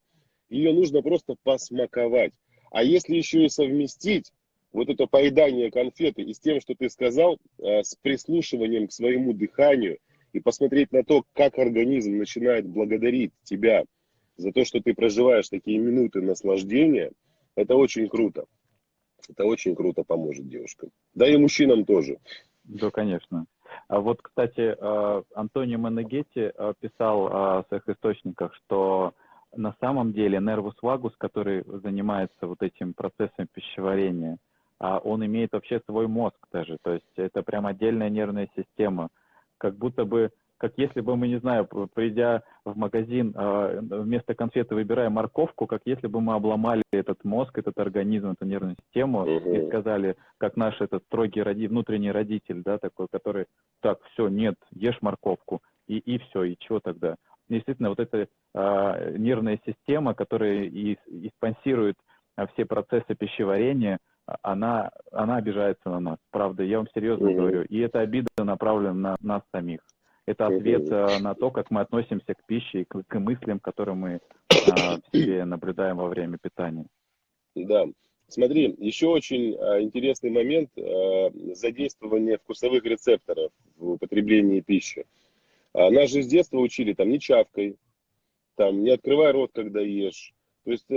A: Ее нужно просто посмаковать. А если еще и совместить вот это поедание конфеты и с тем, что ты сказал, с прислушиванием к своему дыханию и посмотреть на то, как организм начинает благодарить тебя за то, что ты проживаешь такие минуты наслаждения, это очень круто. Это очень круто поможет девушкам. Да и мужчинам тоже.
C: Да, конечно. А вот, кстати, Антонио Менегетти писал в своих источниках, что на самом деле нервус вагус, который занимается вот этим процессом пищеварения, он имеет вообще свой мозг даже, то есть это прям отдельная нервная система, как будто бы, как если бы мы, не знаю, придя в магазин, вместо конфеты выбирая морковку, как если бы мы обломали этот мозг, этот организм, эту нервную систему и сказали, как наш этот строгий внутренний родитель, да, такой, который, так, все, нет, ешь морковку, и все, и чего тогда? Действительно, вот эта нервная система, которая и спонсирует все процессы пищеварения, она обижается на нас, правда, я вам серьезно говорю, и эта обида направлена на нас самих. Это ответ на то, как мы относимся к пище и к мыслям, которые мы в себе наблюдаем во время питания.
A: Да. Смотри, еще очень интересный момент задействования вкусовых рецепторов в употреблении пищи. Нас же с детства учили, там, не чавкай, там, не открывай рот, когда ешь. То есть,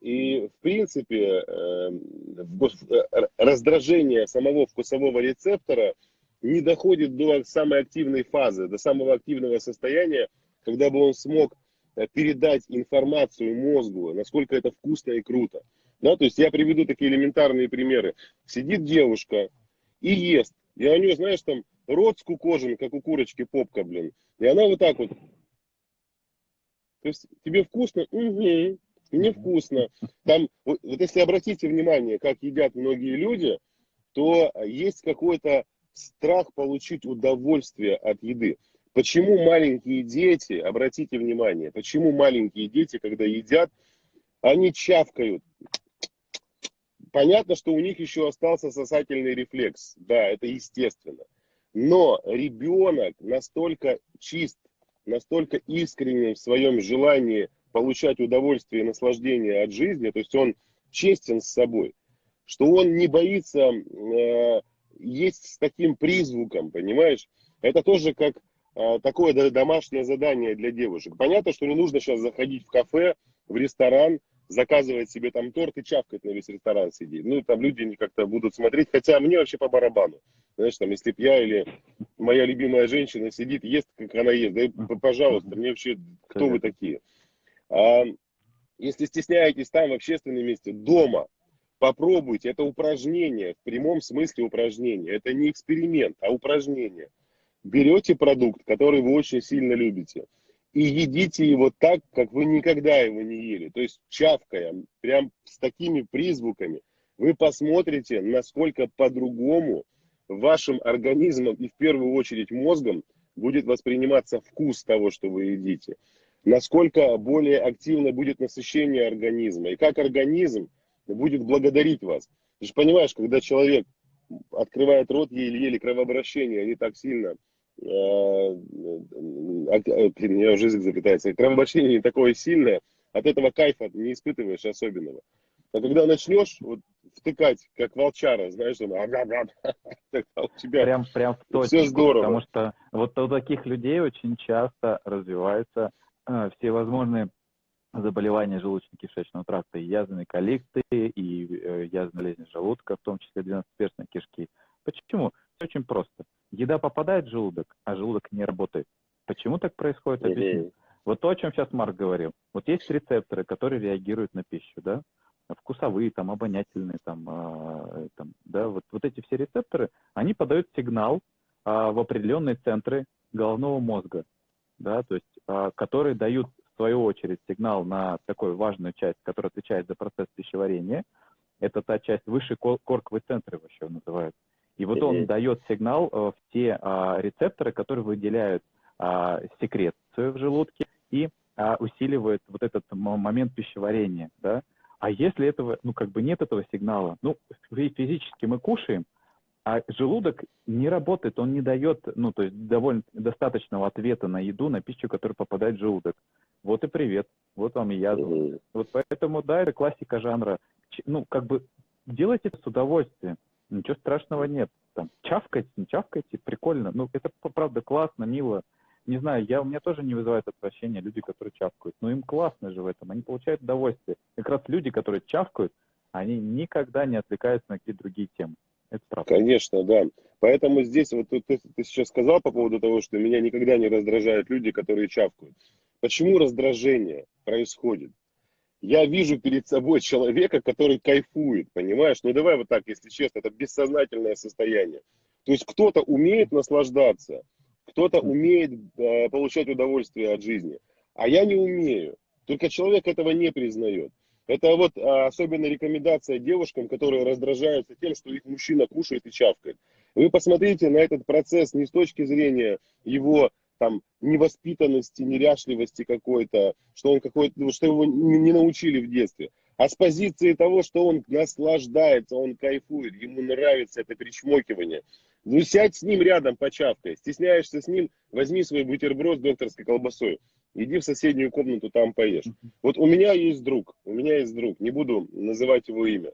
A: и в принципе, раздражение самого вкусового рецептора не доходит до самой активной фазы, до самого активного состояния, когда бы он смог передать информацию мозгу, насколько это вкусно и круто. Да, то есть я приведу такие элементарные примеры. Сидит девушка и ест, и у нее, знаешь, там рот скукожен, как у курочки попка, блин. И она вот так вот. То есть тебе вкусно? Угу. Невкусно. Там, вот если обратите внимание, как едят многие люди, то есть какой-то страх получить удовольствие от еды. Почему маленькие дети, обратите внимание, почему маленькие дети, когда едят, они чавкают? Понятно, что у них еще остался сосательный рефлекс. Да, это естественно. Но ребенок настолько чист, настолько искренен в своем желании получать удовольствие и наслаждение от жизни, то есть он честен с собой, что он не боится есть с таким призвуком, понимаешь? Это тоже как такое домашнее задание для девушек. Понятно, что не нужно сейчас заходить в кафе, в ресторан, заказывать себе там торт и чавкать на весь ресторан сидеть. Ну, там люди как-то будут смотреть, хотя мне вообще по барабану. Знаешь, там, если б я или моя любимая женщина сидит, ест, как она ест, да, пожалуйста, мне вообще, кто вы такие? А если стесняетесь там в общественном месте, дома, попробуйте, это упражнение, в прямом смысле упражнение, это не эксперимент, а упражнение. Берете продукт, который вы очень сильно любите, и едите его так, как вы никогда его не ели. То есть чавкая, прям с такими призвуками. Вы посмотрите, насколько по-другому вашим организмом и в первую очередь мозгом будет восприниматься вкус того, что вы едите. Насколько более активно будет насыщение организма. И как организм будет благодарить вас. Ты же понимаешь, когда человек открывает рот, еле-еле кровообращение не так сильно, блин, меня уже язык заплетается, кровообращение не такое сильное, от этого кайфа не испытываешь особенного. А когда начнешь вот, втыкать, как волчара, знаешь, тогда у тебя
C: прям в
A: все
C: точку,
A: здорово.
C: потому что вот у таких людей очень часто развиваются всевозможные заболевания желудочно-кишечного тракта, и язвенные колиты, и язвенная болезнь желудка, в том числе 12-перстной кишки. Почему? Все очень просто. Еда попадает в желудок, а желудок не работает. Почему так происходит? Объясню. Вот то, о чем сейчас Марк говорил. Вот есть рецепторы, которые реагируют на пищу, да? Вкусовые, там, обонятельные, там, да, вот эти все рецепторы, они подают сигнал в определенные центры головного мозга, да, то есть, которые дают в свою очередь сигнал на такую важную часть, которая отвечает за процесс пищеварения. Это та часть, высший корковый центр его еще называют. И вот он дает сигнал в те рецепторы, которые выделяют секрецию в желудке и усиливают вот этот момент пищеварения, да. А если этого, ну, как бы нет этого сигнала, ну, физически мы кушаем, а желудок не работает, он не дает, ну, то есть довольно достаточного ответа на еду, на пищу, которая попадает в желудок. Вот и привет, вот вам и язва. Вот поэтому, да, это классика жанра. Ну, как бы делайте это с удовольствием. Ничего страшного нет. Там, чавкайте, не чавкайте, прикольно. Ну, это правда классно, мило. Не знаю, у меня тоже не вызывает отвращения люди, которые чавкают. Но им классно же в этом, они получают удовольствие. Как раз люди, которые чавкают, они никогда не отвлекаются на какие-то другие темы. Это правда.
A: Конечно, да. Поэтому здесь, вот ты сейчас сказал по поводу того, что меня никогда не раздражают люди, которые чавкают. Почему раздражение происходит? Я вижу перед собой человека, который кайфует, понимаешь? Ну давай вот так, если честно, это бессознательное состояние. То есть кто-то умеет наслаждаться, кто-то умеет получать удовольствие от жизни, а я не умею. Только человек этого не признает. Это вот особенно рекомендация девушкам, которые раздражаются тем, что их мужчина кушает и чавкает. Вы посмотрите на этот процесс не с точки зрения его там невоспитанности, неряшливости какой-то, что он какой-то, ну, что его не научили в детстве, а с позиции того, что он наслаждается, он кайфует, ему нравится это причмокивание. Ну сядь с ним рядом, почавкай. Стесняешься с ним, возьми свой бутерброд с докторской колбасой. Иди в соседнюю комнату, там поешь. Вот у меня есть друг, не буду называть его имя.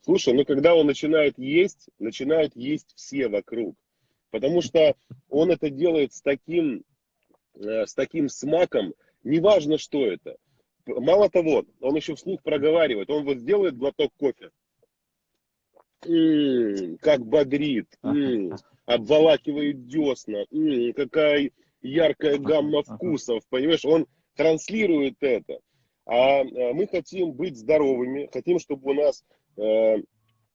A: Слушай, ну когда он начинают есть все вокруг. Потому что он это делает с таким смаком, неважно, что это. Мало того, он еще вслух проговаривает. Он вот сделает глоток кофе. Как бодрит, обволакивает десна, какая яркая гамма вкусов, понимаешь? Он транслирует это. А мы хотим быть здоровыми, хотим, чтобы у нас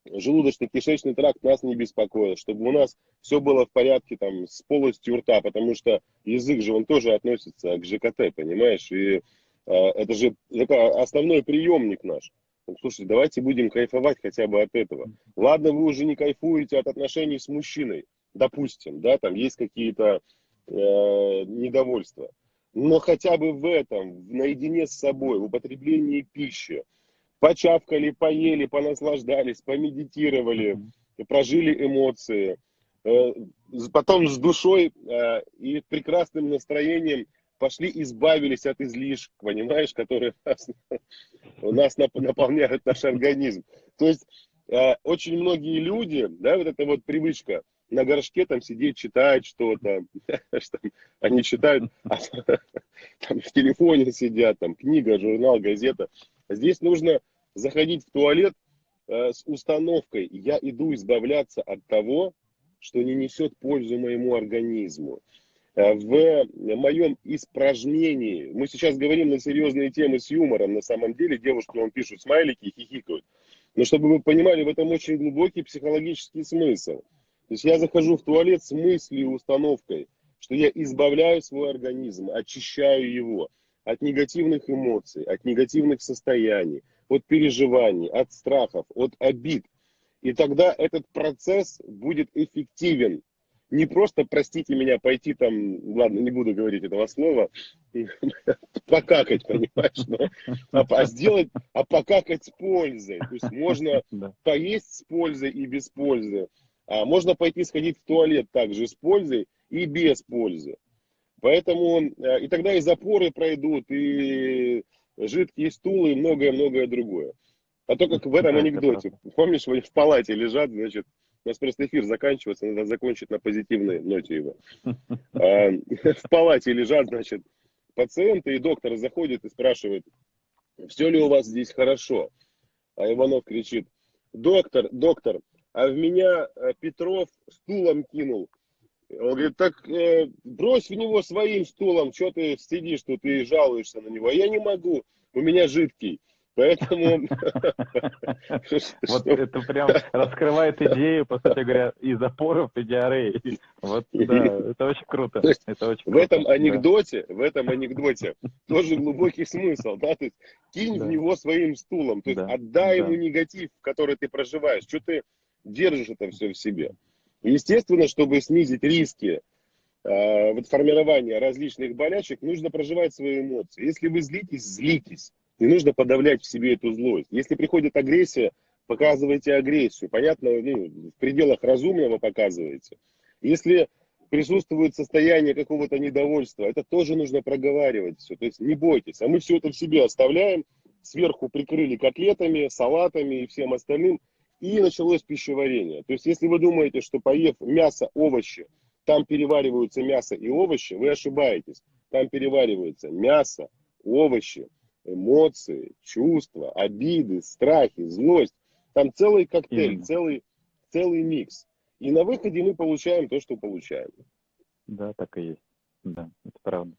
A: желудочно-кишечный тракт нас не беспокоил, чтобы у нас все было в порядке там с полостью рта, потому что язык же, он тоже относится к ЖКТ, понимаешь? И это же основной приемник наш. Ну, слушайте, давайте будем кайфовать хотя бы от этого. Ладно, вы уже не кайфуете от отношений с мужчиной, допустим, да, там есть какие-то недовольства. Но хотя бы в этом, наедине с собой, в употреблении пищи, почавкали, поели, понаслаждались, помедитировали, прожили эмоции. Потом с душой и прекрасным настроением пошли, избавились от излишек, понимаешь, которые у нас наполняют наш организм. То есть очень многие люди, да, вот эта вот привычка на горшке там сидеть, читать что-то, они читают, там в телефоне сидят, там книга, журнал, газета. Здесь нужно заходить в туалет с установкой: я иду избавляться от того, что не несет пользу моему организму. В моем испражнении, мы сейчас говорим на серьезные темы с юмором, на самом деле девушки вам пишут смайлики и хихикают. Но чтобы вы понимали, в этом очень глубокий психологический смысл. То есть я захожу в туалет с мыслью и установкой, что я избавляю свой организм, очищаю его от негативных эмоций, от негативных состояний, от переживаний, от страхов, от обид. И тогда этот процесс будет эффективен. Не просто, простите меня, пойти там, ладно, не буду говорить этого слова, покакать, понимаешь, а покакать с пользой. То есть можно поесть с пользой и без пользы, а можно пойти сходить в туалет также с пользой и без пользы. Поэтому, и тогда и запоры пройдут, и жидкие стулы, и многое-многое другое. А то, как в этом анекдоте, помнишь, в палате лежат, значит, у нас просто эфир заканчивается, надо закончить на позитивной ноте его. В палате лежат, значит, пациенты, и доктор заходит и спрашивает: все ли у вас здесь хорошо? А Иванов кричит: доктор, а в меня Петров стулом кинул. Он говорит: так брось в него своим стулом, что ты сидишь тут и жалуешься на него? А я не могу, у меня жидкий. Поэтому...
C: Вот это прям раскрывает идею, по сути говоря, и запоров, и диареи. Вот, да, это очень круто.
A: В этом анекдоте тоже глубокий смысл, да, то есть кинь в него своим стулом, то есть отдай ему негатив, который ты проживаешь, что ты держишь это все в себе. Естественно, чтобы снизить риски формирования различных болячек, нужно проживать свои эмоции. Если вы злитесь, злитесь. Не нужно подавлять в себе эту злость. Если приходит агрессия, показывайте агрессию. Понятно, в пределах разумного показывайте. Если присутствует состояние какого-то недовольства, это тоже нужно проговаривать все. То есть не бойтесь. А мы все это в себе оставляем, сверху прикрыли котлетами, салатами и всем остальным. и началось пищеварение. То есть, если вы думаете, что поев мясо, овощи, там перевариваются мясо и овощи, вы ошибаетесь. Там перевариваются мясо, овощи, эмоции, чувства, обиды, страхи, злость. Там целый коктейль,
C: Именно.
A: целый микс. И на выходе мы получаем то, что получаем.
C: Да, так и есть. Да, это правда.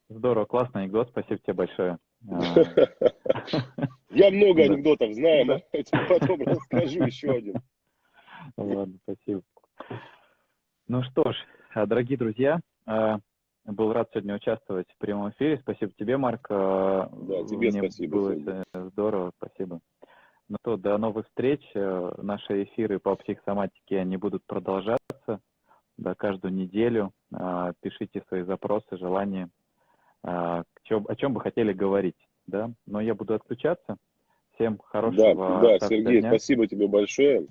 C: Здорово, классный анекдот, спасибо тебе большое.
A: Я много
C: Да.
A: анекдотов знаю,
C: Да.
A: потом расскажу еще один.
C: Ладно, спасибо. Ну что ж, дорогие друзья, был рад сегодня участвовать в прямом эфире. Спасибо тебе, Марк.
A: Да, тебе
C: Мне
A: спасибо.
C: было
A: Сегодня.
C: здорово, спасибо. Ну то, до новых встреч. Наши эфиры по психосоматике, они будут продолжаться, да, каждую неделю. Пишите свои запросы, желания, о чем бы хотели говорить. Да? Но я буду отключаться. Всем хорошего
A: Да,
C: оставшегося
A: Сергей,
C: дня.
A: спасибо тебе большое.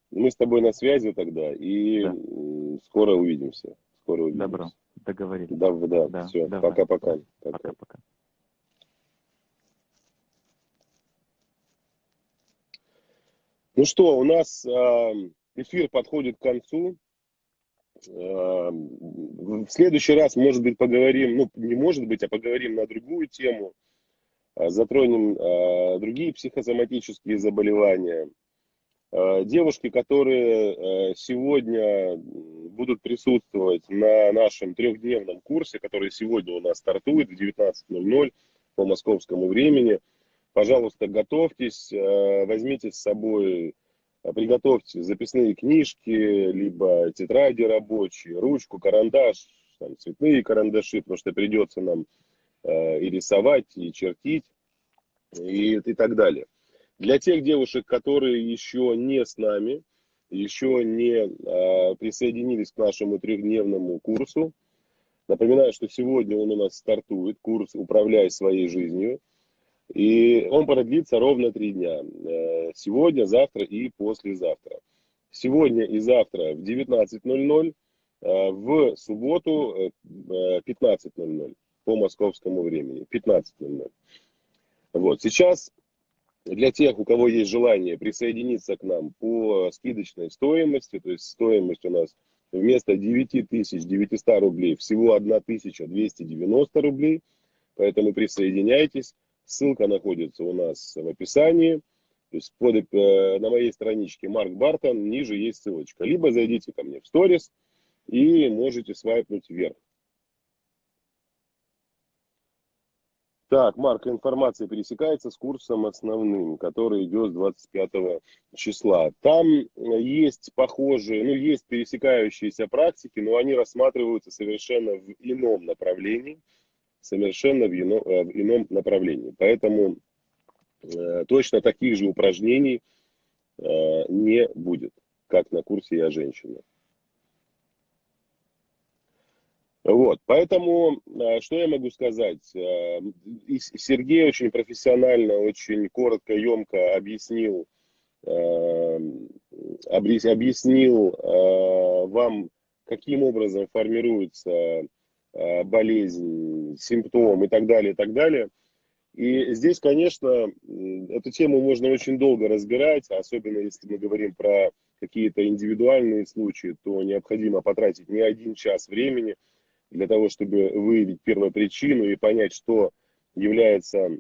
A: Мы с тобой на связи тогда и
C: Да.
A: скоро увидимся.
C: Добро, договорились.
A: Да, все.
C: Давай.
A: Пока-пока.
C: Пока-пока.
A: Ну что, у нас эфир подходит к концу. В следующий раз, может быть, поговорим, ну, не может быть, а поговорим на другую тему. Затронем другие психосоматические заболевания. Девушки, которые сегодня будут присутствовать на нашем трехдневном курсе, который сегодня у нас стартует в 19:00 по московскому времени, пожалуйста, готовьтесь, возьмите с собой, приготовьте записные книжки, либо тетради рабочие, ручку, карандаш, там, цветные карандаши, потому что придется нам и рисовать, и чертить, и так далее. Для тех девушек, которые еще не с нами, еще не присоединились к нашему трехдневному курсу, напоминаю, что сегодня он у нас стартует, курс «Управляй своей жизнью». И он продлится ровно 3 дня. Сегодня, завтра и послезавтра. Сегодня и завтра в 19:00, в субботу 15:00 по московскому времени. 15:00. Вот. Сейчас для тех, у кого есть желание присоединиться к нам по скидочной стоимости, то есть стоимость у нас вместо 9900 рублей всего 1290 рублей, поэтому присоединяйтесь. Ссылка находится у нас в описании. То есть на моей страничке Марк Бартон, ниже есть ссылочка. Либо зайдите ко мне в сторис и можете свайпнуть вверх. Так, Марк, информация пересекается с курсом основным, который идет с 25 числа. Там есть похожие, ну, есть пересекающиеся практики, но они рассматриваются совершенно в ином направлении. Совершенно в ином направлении. Поэтому точно таких же упражнений не будет, как на курсе «Я женщина». Вот, поэтому, что я могу сказать? Сергей очень профессионально, очень коротко, емко объяснил вам, каким образом формируется болезнь, симптом и так далее, и так далее. И здесь, конечно, эту тему можно очень долго разбирать, особенно если мы говорим про какие-то индивидуальные случаи, то необходимо потратить не 1 час времени для того, чтобы выявить первопричину и понять, что является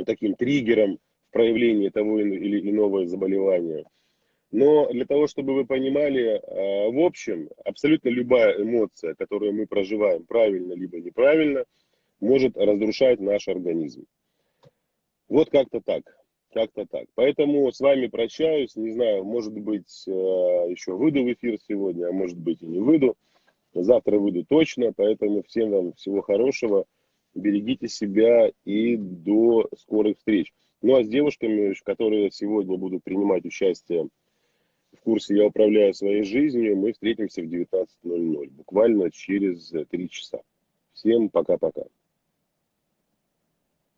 A: таким триггером в проявлении того или иного заболевания. Но для того, чтобы вы понимали, в общем, абсолютно любая эмоция, которую мы проживаем правильно либо неправильно, может разрушать наш организм. Вот как-то так. Поэтому с вами прощаюсь. Не знаю, может быть, еще выйду в эфир сегодня, а может быть и не выйду. Завтра выйду точно, поэтому всем вам всего хорошего. Берегите себя и до скорых встреч. Ну а с девушками, которые сегодня будут принимать участие в курсе «Я управляю своей жизнью», мы встретимся в 19:00, буквально через 3 часа. Всем пока-пока.